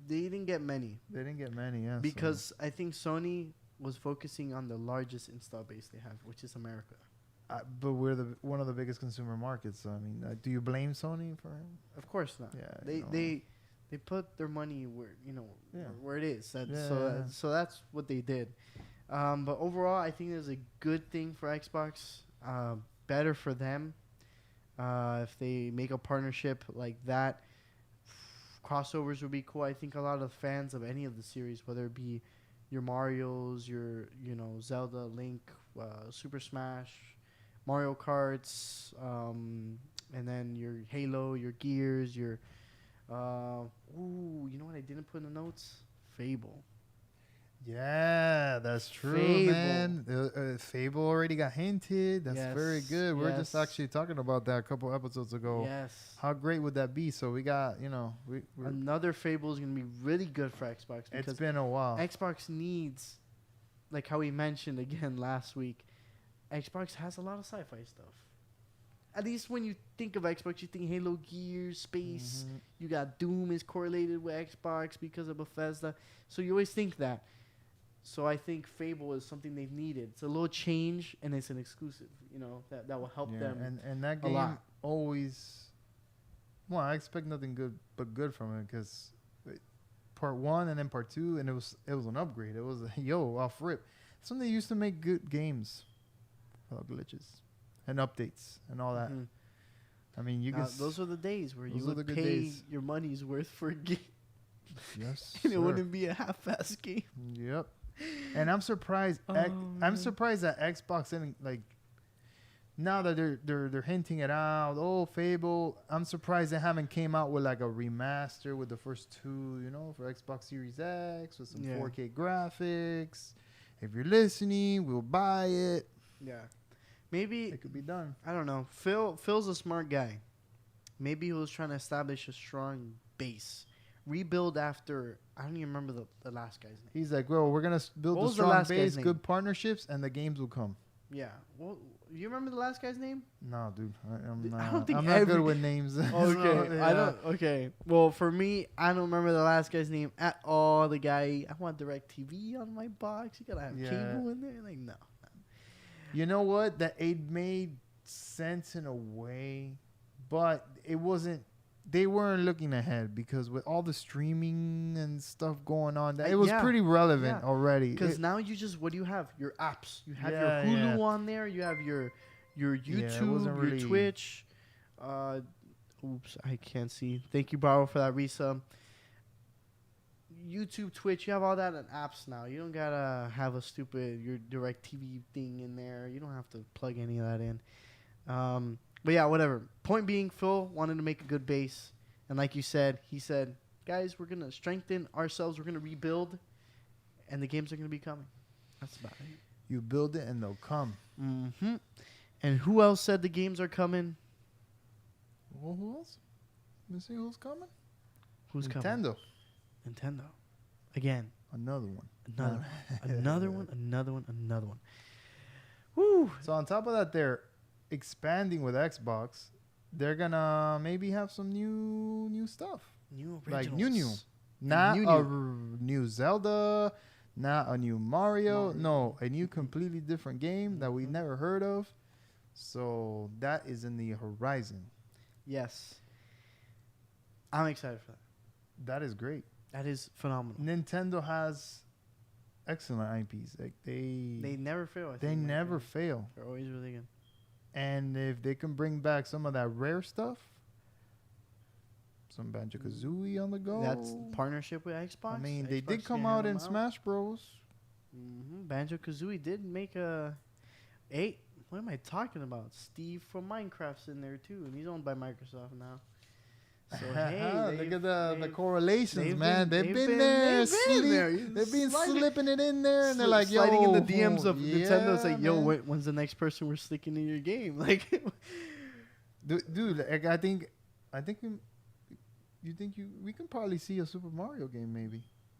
They didn't get many. They didn't get many, yeah. Because I think Sony was focusing on the largest install base they have, which is America. But we're one of the biggest consumer markets. So, I mean, do you blame Sony for? Of course not. Yeah, they put their money where Yeah. where it is. Yeah. So that's what they did. But overall, I think it's a good thing for Xbox. Better for them if they make a partnership like that. Crossovers would be cool. I think a lot of fans of any of the series, whether it be your Marios, your Zelda, Link, Super Smash, Mario Karts, and then your Halo, your Gears, your you know what I didn't put in the notes? Fable. Yeah, that's true, Fable. man. Fable already got hinted. That's very good. We are just yes. actually talking about that a couple episodes ago. Yes. How great would that be? So we got, Another Fable is going to be really good for Xbox it's because been a while. Xbox needs, like how we mentioned again last week, Xbox has a lot of sci-fi stuff. At least when you think of Xbox, you think Halo, Gears, space. Mhm. You got Doom is correlated with Xbox because of Bethesda. So you always think that. So I think Fable is something they've needed. It's a little change, and it's an exclusive, that will help them And that a game lot. always. Well, I expect nothing good but good from it because part 1 and then part 2, and it was an upgrade. It was off rip. Something they used to make good games without glitches and updates and all that. Mhm. I mean, you can. Those are the days where you those are the would good pay days. your money's worth for a game, Yes, and it sir. wouldn't be a half-ass game. Yep. And I'm surprised. I'm surprised that Xbox didn't now that they're hinting it out. Oh, Fable. I'm surprised they haven't came out with like a remaster with the first 2. For Xbox Series X with some 4K graphics. If you're listening, we'll buy it. Yeah, maybe It could be done. I don't know. Phil's a smart guy. Maybe he was trying to establish a strong base, rebuild after. I don't even remember the last guy's name. He's like, well, we're gonna build What a was the strong last guy's base, name? good partnerships, and the games will come. Yeah. Well, you remember the last guy's name? No, dude, I'm I not. don't think I'm not good with names. Okay, So, I yeah. don't. Okay, well, for me, I don't remember the last guy's name at all. The guy, I want DirecTV on my box. You gotta have Yeah. cable in there. Like, no. You know what? That it made sense in a way, but it wasn't. They weren't looking ahead because with all the streaming and stuff going on, that it was yeah, pretty relevant yeah. already. Because now what do you have? Your apps. You have Yeah, your Hulu yeah. on there. You have your YouTube, wasn't your really- Twitch. Oops, I can't see. Thank you, Bravo, for that resub. YouTube, Twitch, you have all that in apps now. You don't gotta have your DirecTV thing in there. You don't have to plug any of that in. But yeah, whatever. Point being, Phil wanted to make a good base, and like you said, he said, "Guys, we're gonna strengthen ourselves. We're gonna rebuild, and the games are gonna be coming." That's about it. You build it and they'll come. Mm-hmm. And who else said the games are coming? Well, who else? Let me see who's coming. Who's coming? Nintendo. Nintendo. Again. Another one. Another one. Another one. Another one. Another one. Woo. So on top of that, they're expanding with Xbox. They're gonna maybe have some new stuff. New Like originals. new. Not New. a new Zelda, not a new Mario. No, a new completely different game that we never heard of. So that is in the horizon. Yes. I'm excited for that. That is great. That is phenomenal. Nintendo has excellent IPs. Like They never fail. I think, they in my never opinion. fail. They're always really good. And if they can bring back some of that rare stuff, some Banjo-Kazooie on the go. That's partnership with Xbox. I mean, they Xbox did come can out hand in them Smash Bros. Banjo-Kazooie did make a... What am I talking about? Steve from Minecraft's in there too, and he's owned by Microsoft now. So hey, Look at the correlations, they've man. been- They've they've been been- there. they've been sleep- there. They've been Sliding- slipping it in there, and they're like, yo, sliding in the DMs of yeah, Nintendo. It's like, yo, man. when's the next person we're sticking in your game? Like, Dude, like, I think we can probably see a Super Mario game,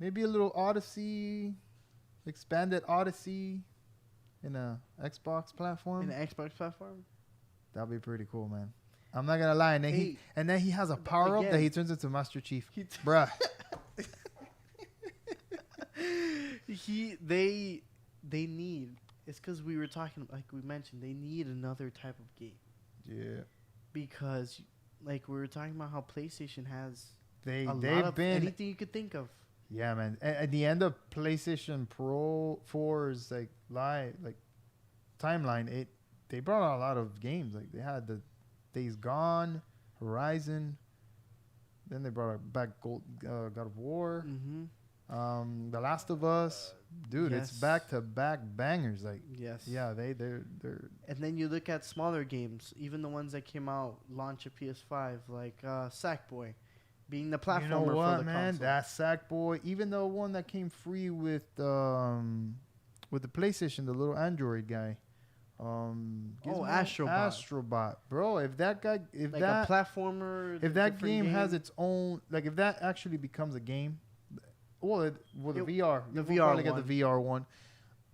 maybe a little Odyssey, expanded Odyssey, in a Xbox platform. in the Xbox platform. That'd be pretty cool, man. I'm not gonna lie, and then he has a power up that again, he turns into Master Chief, he bruh. They need. It's because we were talking, like we mentioned, they need another type of game Yeah, because, like we were talking about, how PlayStation has they've lot of been anything you could think of. Yeah, man. At the end of PlayStation Pro 4's like timeline, they brought out a lot of games. Like they had the Days Gone, Horizon. Then they brought back God of War, The Last of Us. Dude, it's Yes. back to back bangers. Like Yes. yeah, they're And then you look at smaller games, even the ones that came out launch of PS5, like Sackboy, being the platformer you know for what, the man? console. That Sackboy, even the one that came free with the PlayStation, the little Android guy. Astrobot. Astrobot, bro. If that guy, if like that a platformer. if that different game has its own, like if that actually becomes a game, well, the VR, the we'll VR probably get one. the VR one.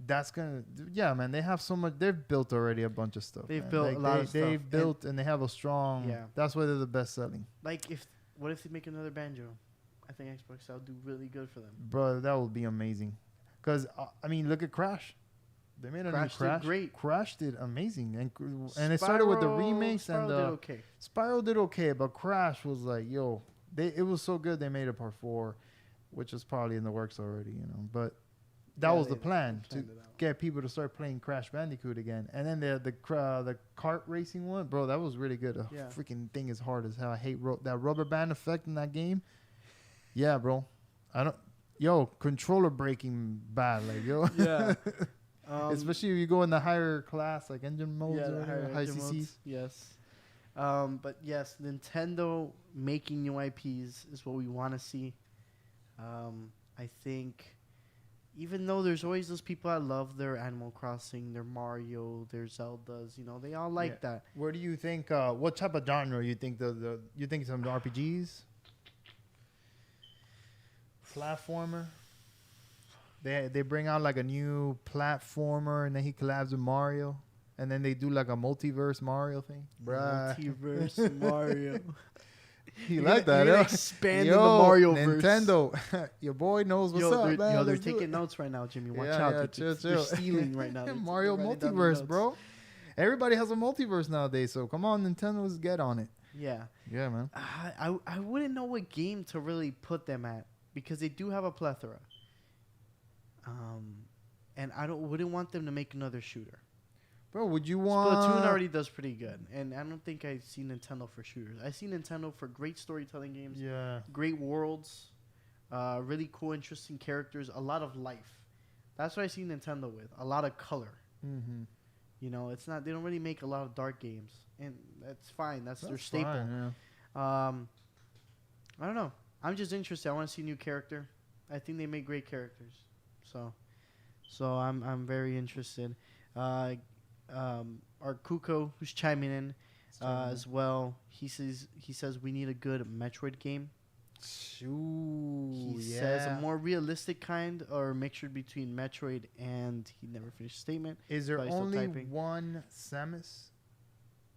That's gonna, yeah, man. They have so much. They've built already a bunch of stuff. They've man. built Like, a lot of stuff, They've and- built and they have a strong. Yeah. That's why they're the best selling, Like what if they make another Banjo? I think Xbox will do really good for them. bro. That would be amazing. Cause I mean, look at Crash. They made a Crash new did Crash. great. Crash did amazing, and it started with the remakes Spyro and did okay. Spyro did okay, but Crash was like, yo, it was so good they made a part 4, which is probably in the works already, you know. But that was the plan to planned it out. get people to start playing Crash Bandicoot again. And then the kart racing one, bro, that was really good. The Yeah. freaking thing is hard as hell. I hate that rubber band effect in that game. Yeah, bro. Controller braking bad, like yo. Yeah. Especially if you go in the higher class, like engine modes yeah, or the high engine CCs. modes, yes. But yes, Nintendo making new IPs is what we want to see. I think, even though there's always those people that love their Animal Crossing, their Mario, their Zeldas, you know, they all like that. Where do you think? What type of genre you think you think some RPGs, platformer? They bring out like a new platformer and then he collabs with Mario, and then they do like a multiverse Mario thing, bruh. Multiverse Mario. You You're like gonna- that? you're gonna Huh? expand in the Mario verse. Nintendo, your boy knows what's up, man. they're Let's do taking it. notes right now, Jimmy. Watch Yeah, out. yeah, they're chill. stealing right now. They're Mario writing down the multiverse, notes. bro. Everybody has a multiverse nowadays, so come on, Nintendo's get on it. Yeah. Yeah, man. I wouldn't know what game to really put them at because they do have a plethora. And I wouldn't want them to make another shooter. Bro, would you want Splatoon already does pretty good, and I don't think I see Nintendo for shooters. I see Nintendo for great storytelling games, Yeah. great worlds, really cool, interesting characters, a lot of life. That's what I see Nintendo with. A lot of color. Mm-hmm. You know, it's not. They don't really make a lot of dark games, and that's fine. That's their That's staple. fine, yeah. I don't know. I'm just interested. I want to see a new character. I think they make great characters. So I'm very interested. Our Kuko, who's chiming in as well, he says we need a good Metroid game. Ooh, He yeah. says a more realistic kind or mixture between Metroid and he never finished the statement. Is there Probably still only typing. one Samus?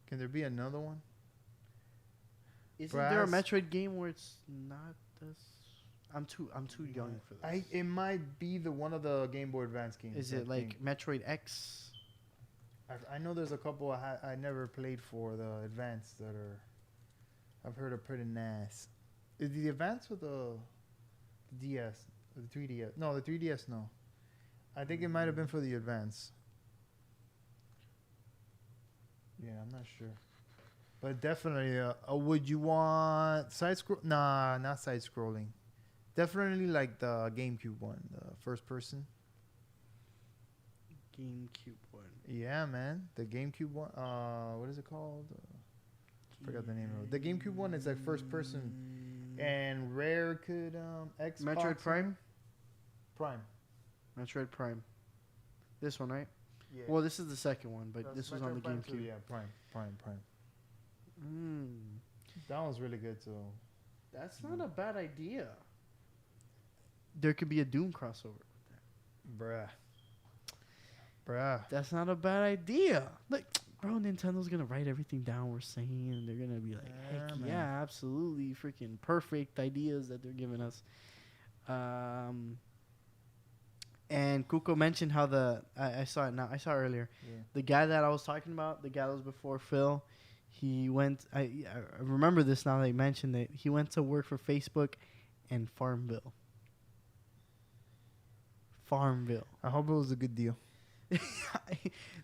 Can there be another one? Isn't there a Brass. Metroid game where it's not this? I'm too young for this. It might be the one of the Game Boy Advance games. Is it like Metroid X? I know there's a couple I never played for the Advance that I've heard are pretty nice. Is the Advance or the DS? The 3DS? No, the 3DS. No, I think it might have been for the Advance. Yeah, I'm not sure. But definitely, would you want side scroll? Nah, not side scrolling. Definitely like the GameCube one, the first person. GameCube one. Yeah, man, the GameCube one. What is it called? Forgot the name of it. The GameCube one is like first person, and Rare could Xbox. Metroid Prime. Prime. Metroid Prime. This one, right? Yeah. Well, this is the second one, but this was on the Prime too, GameCube. yeah, Prime. Mm. That one's really good too. That's not a bad idea. There could be a Doom crossover. Bruh. That's not a bad idea. Look, bro, Nintendo's gonna write everything down we're saying, and they're gonna be like, heck Yeah, yeah, absolutely, freaking perfect ideas that they're giving us. And Kuko mentioned how I saw it now. I saw it earlier. Yeah. The guy that I was talking about, the guy that was before Phil, he went. I remember this now that he mentioned it. He went to work for Facebook and Farmville. I hope it was a good deal.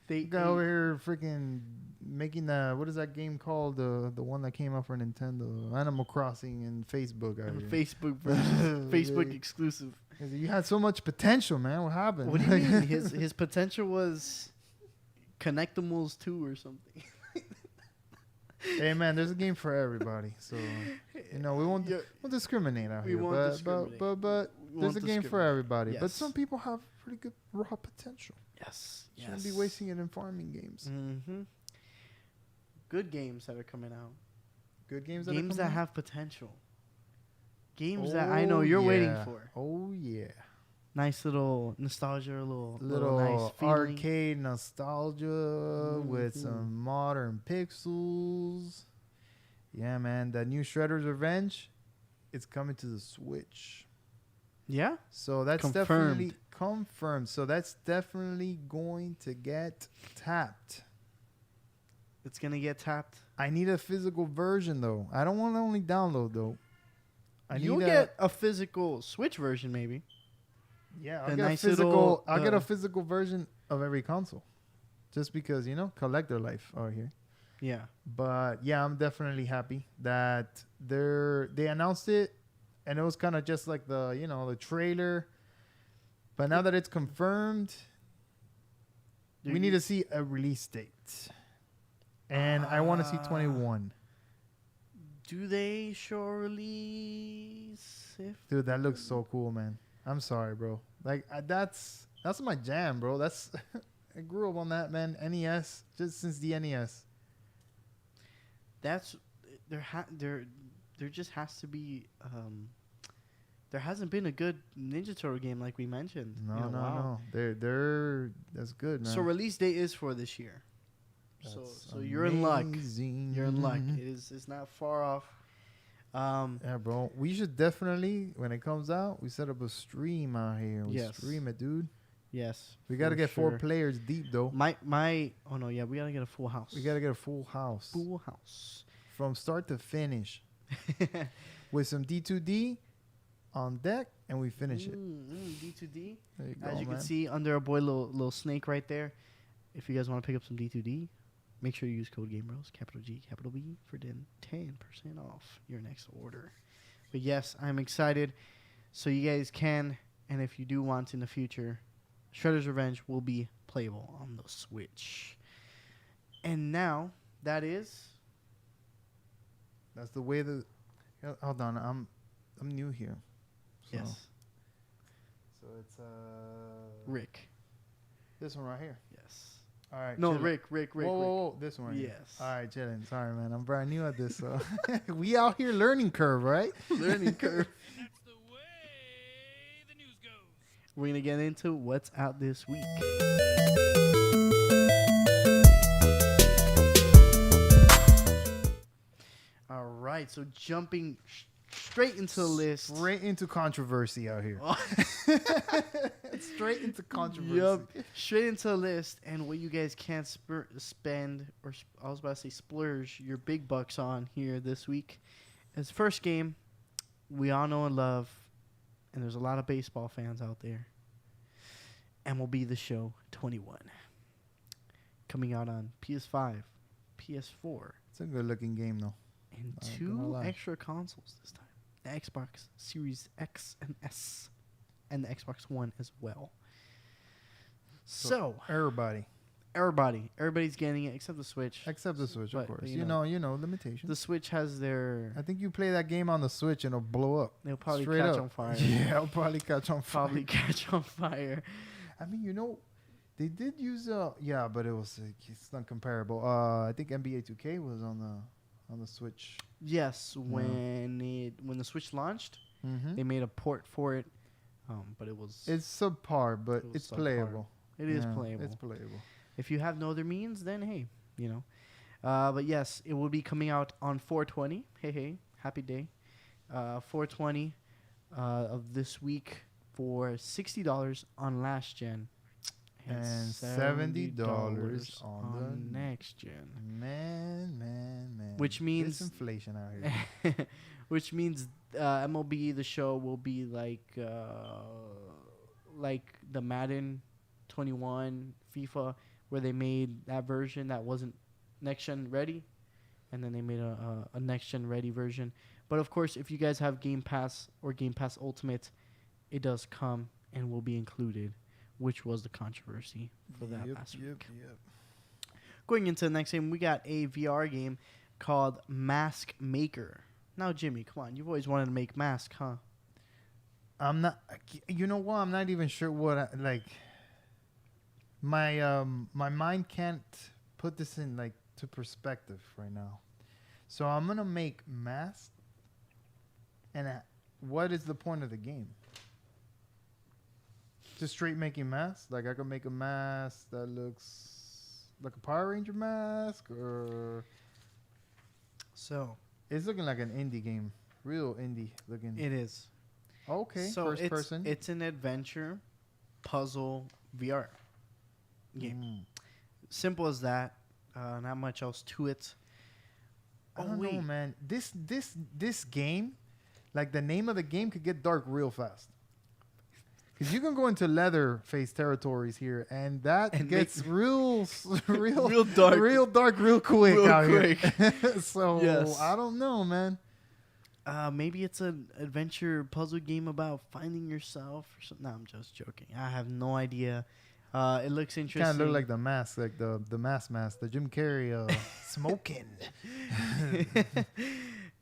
They Guy over here freaking making what is that game called? The one that came out for Nintendo, Animal Crossing and Facebook. Facebook version, Facebook exclusive. You had so much potential, man. What happened? What do you mean? His potential was Connectimals 2 or something. Hey, man, there's a game for everybody. So, we won't discriminate out here. But there's a game for everybody. Yes. But some people have pretty good raw potential. Yes. Shouldn't be wasting it in farming games. Mm-hmm. Good games that are coming out. Good games that have potential. Games that I know you're waiting for. Oh, yeah. Nice little nostalgia, little Little nice feeling. arcade nostalgia with some modern pixels. Yeah, man. That new Shredder's Revenge, it's coming to the Switch. Yeah? So that's definitely confirmed. So that's definitely going to get tapped. It's going to get tapped. I need a physical version, though. I don't want to only download, though. You'll get a physical Switch version, maybe. Yeah, I'll get a physical version of every console. Just because, collector life out here. Yeah. But yeah, I'm definitely happy that they announced it, and it was kind of just like the trailer. But now that it's confirmed, we need to see a release date. And I want to see 21. Do they show a release? Dude, that looks so cool, man. I'm sorry, bro. Like that's my jam, bro. I grew up on that, man. NES, just since the NES. There just has to be. There hasn't been a good Ninja Turtle game like we mentioned. No. They're that's good, man. So release date is for this year. So you're in luck. You're in luck. It's not far off. Yeah, bro. We should definitely, when it comes out, we set up a stream out here. We stream it, dude. Yes. We gotta get 4 players deep, though. Oh no, yeah, we gotta get a full house. We gotta get a full house. Full house. From start to finish. With some D2D on deck, and we finish it. D2D. There you go, As you can see, under our boy, little snake right there. If you guys want to pick up some D2D, make sure you use code Gamebros, capital G, capital B, for 10% off your next order. But yes, I'm excited. So you guys can, and if you do want in the future, Shredder's Revenge will be playable on the Switch. And now, that's the way hold on, I'm new here. So. Yes. So it's Rick. This one right here. Yes. All right. No, chillin'. Rick. Whoa. This one right here. Yes. All right, chilling. Sorry, man. I'm brand new at this. So we out here learning curve, right? Learning curve. That's the way the news goes. We're going to get into what's out this week. All right. So jumping straight into the list. Straight into controversy out here. Oh. Straight into controversy. Yup, straight into the list. And what you guys can't spend, or I was about to say splurge your big bucks on here this week is first game we all know and love, and there's a lot of baseball fans out there. MLB The Show 21. Coming out on PS5, PS4, It's a good looking game though. and Not gonna 2 lie. extra consoles this time. The Xbox Series X and S, and the Xbox One as well. So everybody's getting it except the Switch. Except the Switch, of But, course. you You know, know, limitations. The Switch has their. I think you play that game on the Switch and it'll blow up. They'll probably Straight catch up. on fire. Yeah, it'll probably catch on fire. Probably catch on fire. I mean, you know, they did use yeah, but it was it's not comparable. I think NBA 2K was on the Switch. Yes, when the Switch launched, Mm-hmm. they made a port for it, but it was. It's subpar, but It was it's subpar. playable. It is Yeah, playable. It's playable. If you have no other means, then hey, you know. But yes, it will be coming out on 4/20. Hey, happy day. 4/20 of this week for $60 on last gen. And $70 on the next gen. Man. Which means- This inflation out here. Which means MLB The Show will be like the Madden 21 FIFA, where they made that version that wasn't next gen ready, and then they made a next gen ready version. But of course, if you guys have Game Pass or Game Pass Ultimate, it does come and will be included, which was the controversy for that last week. Going into the next game, we got a VR game called Mask Maker. Now, Jimmy, come on. You've always wanted to make masks, huh? I'm not. You know what? I'm not even sure what my mind can't put this in to perspective right now. So I'm gonna make masks, and what is the point of the game? Just straight making masks? Like I could make a mask that looks like a Power Ranger mask, or So it's looking like an indie game, real indie looking. it is. Okay, So first person. It's an adventure puzzle VR game. Simple as that. Not much else to it. I don't know, man. This game, like the name of the game, could get dark real fast. Because you can go into Leatherface territories here, and that And gets real dark. real dark, real quick Real out quick. here. So Yes. I don't know, man. Maybe it's an adventure puzzle game about finding yourself or something. No, I'm just joking. I have no idea. It looks interesting. Kind of look like the mask, like the mask, the Jim Carrey smoking.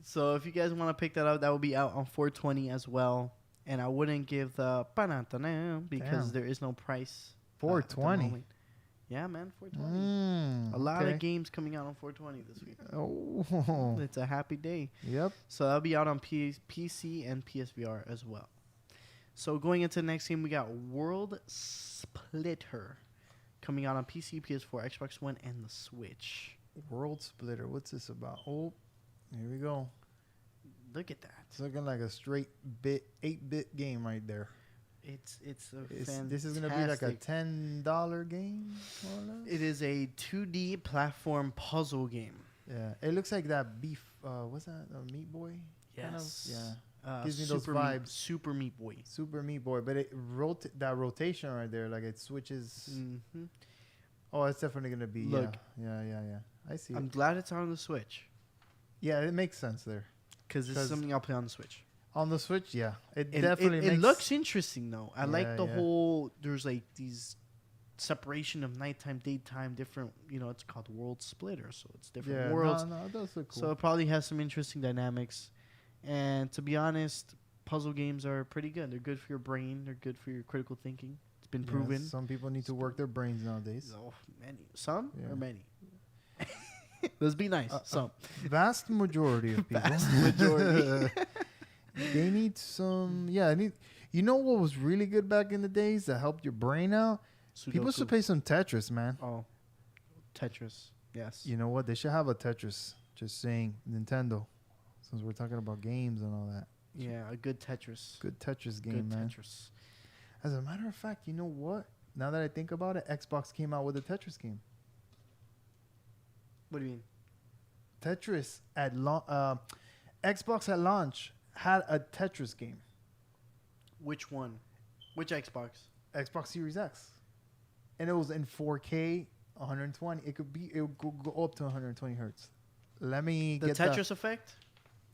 So if you guys want to pick that up, that will be out on 4/20 as well. And I wouldn't give the because Damn. there is no price. 420. moment. Yeah, man, 4/20. A lot okay. of games coming out on 4/20 this week. Oh, It's a happy day. yep. So that'll be out on PC and PSVR as well. So going into the next game, we got World Splitter coming out on PC, PS4, Xbox One, and the Switch. World Splitter. What's this about? Oh, here we go. Look at that. It's looking like a straight 8-bit game right there. It's This is gonna be like a $10 game, more or less? It is a 2D platform puzzle game. Yeah, it looks like that beef. What's that? Meat Boy. Kind of? Yes. Yeah. Gives me those vibes. Super Meat Boy. Super Meat Boy, but it that rotation right there, like it switches. Mm-hmm. Oh, it's definitely gonna be. Look. Yeah. I see. I'm it. glad it's on the Switch Yeah, it makes sense there. because it's 'Cause something I'll play on the Switch. On the Switch, yeah, it And definitely it makes. looks interesting though. I like Yeah, the yeah. whole. There's like these separation of nighttime, daytime, different. It's called World Splitter, so it's different Yeah, worlds. no, it does look cool. So it probably has some interesting dynamics. And to be honest, puzzle games are pretty good. They're good for your brain. They're good for your critical thinking. It's been Yeah, proven. some people need to work their brains nowadays. Oh, many. Some Yeah. or many? Let's be nice. Some. Vast majority of people. Vast majority. They need some. Yeah, You know what was really good back in the days that helped your brain out? People Sudoku. should play some Tetris, man. Oh, Tetris. Yes. You know what? They should have a Tetris. Just saying, Nintendo. since we're talking about games and all that. Yeah, a good Tetris. Good Tetris game, Good man. Tetris. As a matter of fact, you know what? Now that I think about it, Xbox came out with a Tetris game. What do you mean? Tetris at Xbox at launch had a Tetris game. Which one? Which Xbox? Xbox Series X, and it was in 4K, 120. It would go up to 120 hertz. Let me The get Tetris effect?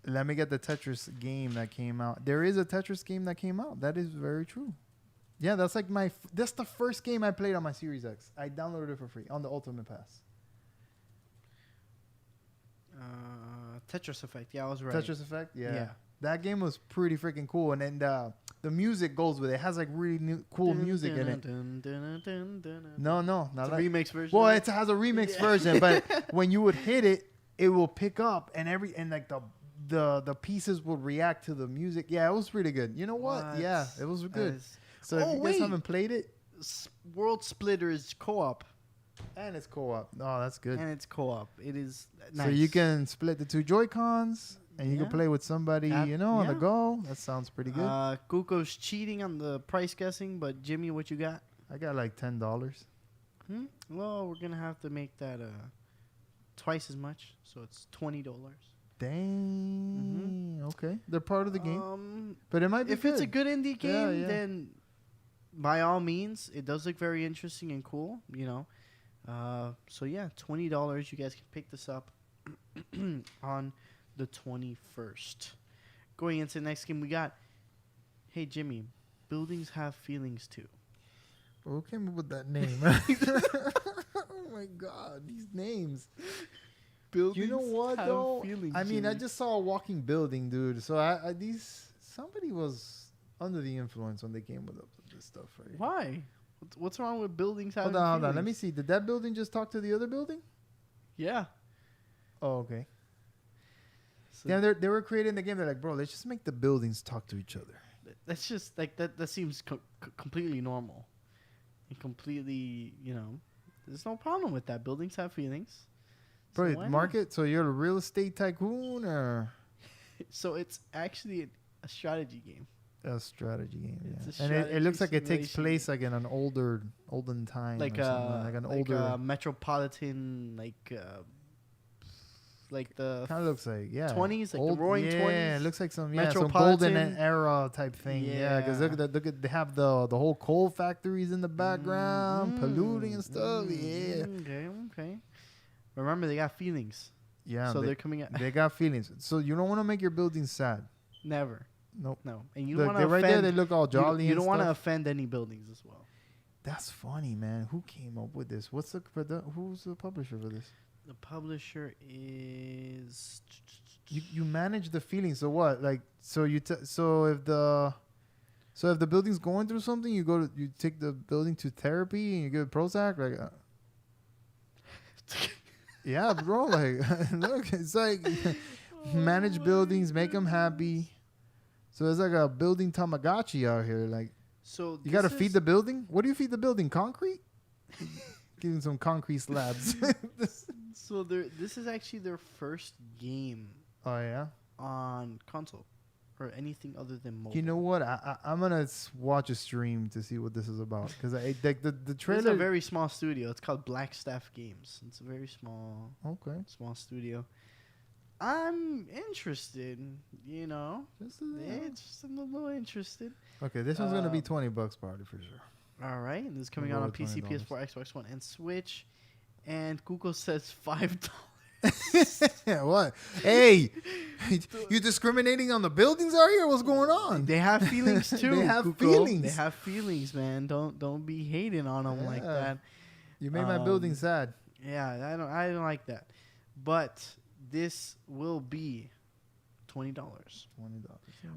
Let me get the Tetris game that came out. There is a Tetris game that came out. That is very true. Yeah, that's like that's the first game I played on my Series X. I downloaded it for free on the Ultimate Pass. Tetris effect. Yeah, I was right. Tetris Effect. Yeah. Yeah. That game was pretty freaking cool, and then the music goes with it. It has like really cool music in it. No, not It's a like remix version. well, it has a remix version, but when you would hit it, it will pick up, and like the pieces will react to the music. Yeah, it was pretty good. You know what? Yeah, it was good. So if you guys haven't played it, World Splitter is co-op. and it's co-op. Oh, that's good. And it's co-op. It is nice. So you can split the two Joy-Cons, and you can play with somebody, on the go. That sounds pretty good. Kuko's cheating on the price guessing, but Jimmy, what you got? I got like $10. Well, we're going to have to make that twice as much. So it's $20. Dang. Okay. They're part of the game. But it might be if it's a good indie game, yeah. then by all means, it does look very interesting and cool, you know. So yeah, $20. You guys can pick this up on the 21st. Going into the next game, we got, hey Jimmy, buildings have feelings too. Who came up with that name? Oh my God, these names. Buildings You know what have though? feelings, I mean, I Jimmy. just saw a walking building, dude. So somebody was under the influence when they came with this stuff, right? Why? What's wrong with buildings having Hold on. feelings? Let me see. Did that building just talk to the other building? Yeah. Oh, okay. So Yeah, they were creating the game. They're like, bro, let's just make the buildings talk to each other. that's just like that seems completely normal. And completely, you know, there's no problem with that. Buildings have feelings. So Bro, why not? market. So you're a real estate tycoon or So it's actually a strategy game. a strategy game? It's Yeah. a And it looks like strategy it takes simulation place like in an olden time, Like or something, like an older. metropolitan, like the Kind of looks like 20s, like the roaring yeah, 20s, it looks like some Metropolitan. golden era type thing. Yeah, because look at they have the whole coal factories in the background, polluting and stuff. Yeah, Okay. Remember, they got feelings. yeah. So they're coming out. They got feelings. So you don't want to make your building sad. Never. Nope. No. And you Look, want to they're offend. right there. They look all jolly. You and don't want to stuff. offend any buildings as well. That's funny, man. Who came up with this? Who's the publisher for this? The publisher is. You manage the feelings. So what? Like so if the building's going through something, you take the building to therapy and you give it Prozac. Like, yeah, bro. Like, look, it's like manage buildings, make them happy. So it's like a building Tamagotchi out here. Like, So you got to feed the building. What do you feed the building? Concrete. Give them some concrete slabs. So this is actually their first game Oh yeah. on console or anything other than mobile. You know what? I'm gonna watch a stream to see what this is about because the It's trailer. a very small studio. It's called Blackstaff Games. It's a very small studio. I'm interested. You know, it's I'm a little interested. Okay, this one's gonna be $20 probably for sure. All right, and this is coming We'll out go on with PC, $20. PS4, Xbox One, and Switch. And Google says $5. Yeah, what? Hey, you discriminating on the buildings out here? What's going on? They have feelings too. They have Google. feelings. They have feelings, man. Don't be hating on them like Yeah. that. You made my building sad. Yeah, I don't like that. But this will be $20. $20.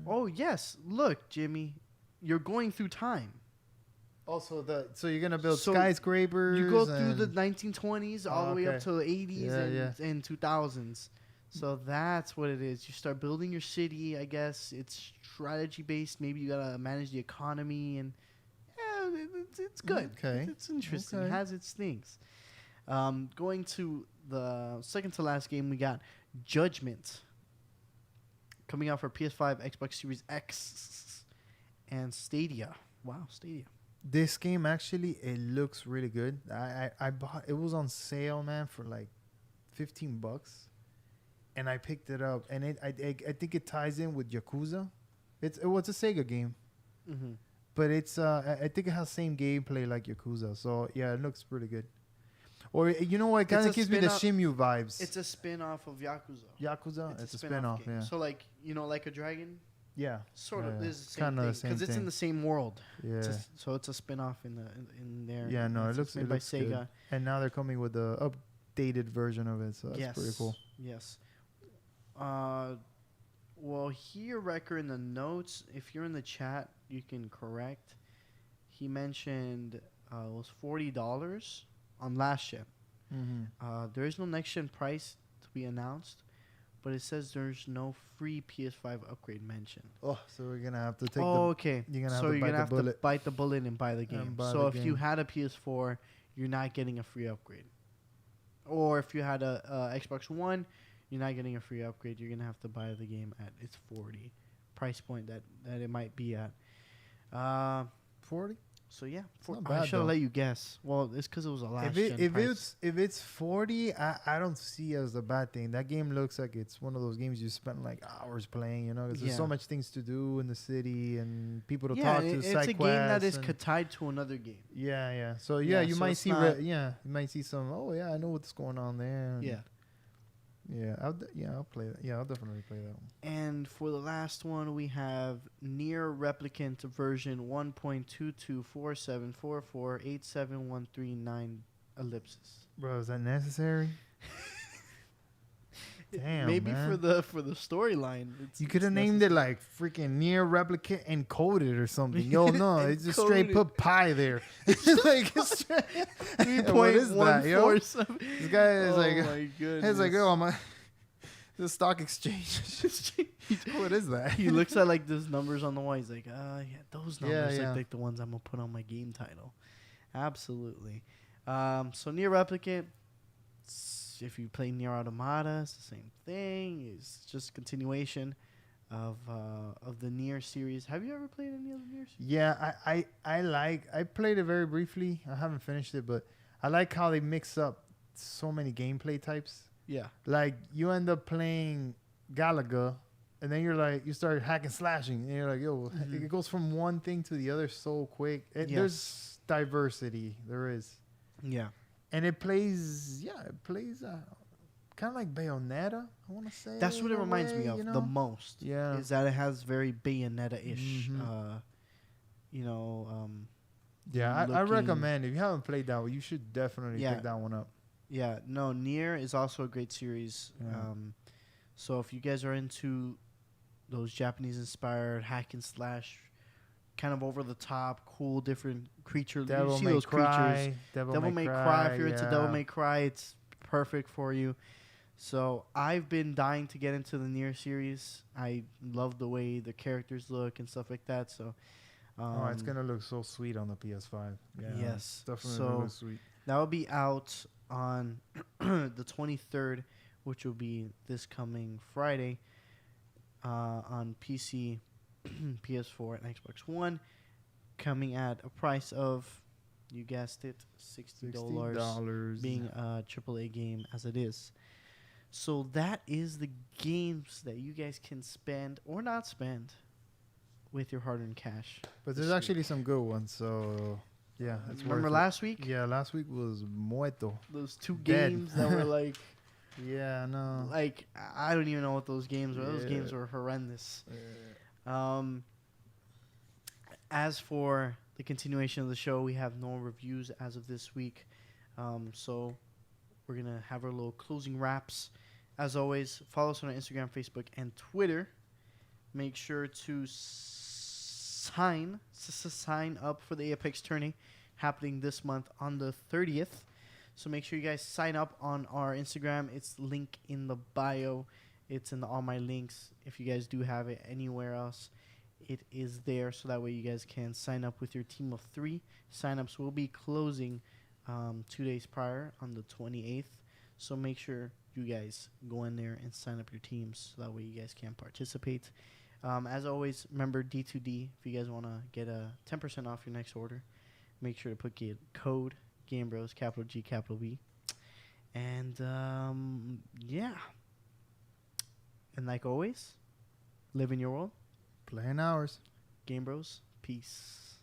Oh yes, look, Jimmy, you're going through time. Also, so you're gonna build So skyscrapers. You go through the and- 1920s all the way up okay. to the 80s Yeah, and 2000s. So that's what it is. You start building your city, I guess. It's strategy based. Maybe you gotta manage the economy, and it's good. Okay. It's interesting. It Okay. has its things. Going to the second to last game, we got Judgment. coming out for PS5, Xbox Series X, and Stadia. Wow, Stadia. This game actually, it looks really good. I bought it was on sale, man, for like $15, and I picked it up, and I think it ties in with Yakuza. It's a Sega game, Mm-hmm. but it's I think it has same gameplay like Yakuza. So yeah, it looks pretty good. Or you know what, it kind It's of a gives me the spin-off- Shimu vibes. It's a spin-off of Yakuza. Yakuza. It's a spin-off spinoff. game. Yeah. So like, like a dragon, yeah. sort Yeah, of yeah. is the It's same kinda thing the same because it's in thing. the same world. Yeah. So it's a spin-off in there. Yeah. No, It's it looks made it by looks good. Sega. And now they're coming with the updated version of it, so that's Yes. pretty cool. Yes. Well, here, Wrecker, in the notes, if you're in the chat, you can correct. He mentioned it was $40 on last gen. Mm-hmm. There is no next gen price to be announced, but it says there's no free PS5 upgrade mentioned. Oh, so we're gonna have to take Okay. you're gonna have So to you're bite gonna the have to bullet. bite the bullet and buy the game. buy So the if you game. had a PS4, you're not getting a free upgrade. Or if you had a Xbox One, you're not getting a free upgrade. You're gonna have to buy the game at its 40 price point that it might be at. 40. So yeah, not I bad, should have though. let you guess. Well, it's because it was a last If gen price. it's 40, I don't see as a bad thing. That game looks like it's one of those games you spend like hours playing. You know, 'cause there's so Yeah. much things to do in the city and people to Yeah, talk to. it's side a game that quests is and- tied to another game. yeah. So Yeah, you so might it's see not- you might see some. Oh yeah, I know what's going on there. and- Yeah. I'll play that. Yeah, I'll definitely play that one. And for the last one, we have Near Replicant version 1.22474487139 ellipsis. Bro, is that necessary? Damn, Maybe man. for the storyline. You could have named it like freaking Near Replicant Encoded or something. Yo, no, it's just straight Encoded. put pi there. Like, it's straight, what is that, yo? 3.147. This guy is Oh like, my goodness. he's like, yo, I'm a, the stock exchange. What is that? He looks at like those numbers on the wall. He's like, yeah, those Yeah, numbers yeah. look like the ones I'm gonna put on my game title. Absolutely. So Near Replicant. If you play Near Automata, it's the same thing. It's just continuation of the Near series. Have you ever played any of the Near series? Yeah, I played it very briefly. I haven't finished it, but I like how they mix up so many gameplay types. Yeah. Like you end up playing Galaga, and then you start hacking slashing, and you're like, yo, Mhm. it goes from one thing to the other so quick. Yes. There's diversity, there is, Yeah. and it plays kind of like Bayonetta. I want to say That's what in it a reminds me way, of you the know? most. Yeah. Is that it has very Bayonetta-ish. Mhm. Yeah, I looking- recommend if you haven't played that one, you should definitely Yeah. pick that one up. Yeah, no, Nier is also a great series. Yeah. So if you guys are into those Japanese-inspired hack and slash, kind of over the top, cool, different creature, Devil you see May those Cry, creatures. Devil May Cry. If you're into Devil May Cry, it's perfect for you. So I've been dying to get into the Nier series. I love the way the characters look and stuff like that. So Oh, it's gonna look so sweet on the PS5. Yeah, Yes. definitely So- look sweet. that will be out on the 23rd, which will be this coming Friday on PC, PS4, and Xbox One, coming at a price of, you guessed it, $60, $60. being a AAA game as it is. So that is the games that you guys can spend or not spend with your hard-earned cash. But this there's week. actually some good ones. So yeah, it's Remember worth it. last week? Yeah, last week was muerto. Those two Dead. games that were like... Yeah, no. Like, I don't even know what those games were. Those Yeah. games were horrendous. As for the continuation of the show, we have no reviews as of this week. So we're going to have our little closing wraps. As always, follow us on our Instagram, Facebook, and Twitter. Make sure to sign up for the Apex tourney happening this month on the 30th. So make sure you guys sign up on our Instagram. It's link in the bio. It's in all my links. If you guys do have it anywhere else, it is there. So that way you guys can sign up with your team of 3. Sign-ups will be closing 2 days prior on the 28th. So make sure you guys go in there and sign up your teams. So that way you guys can participate. As always, remember D2D. If you guys want to get a 10% off your next order, make sure to put code Gamebros, capital G, capital B. And yeah. And like always, live in your world. Playing hours. Gamebros, peace.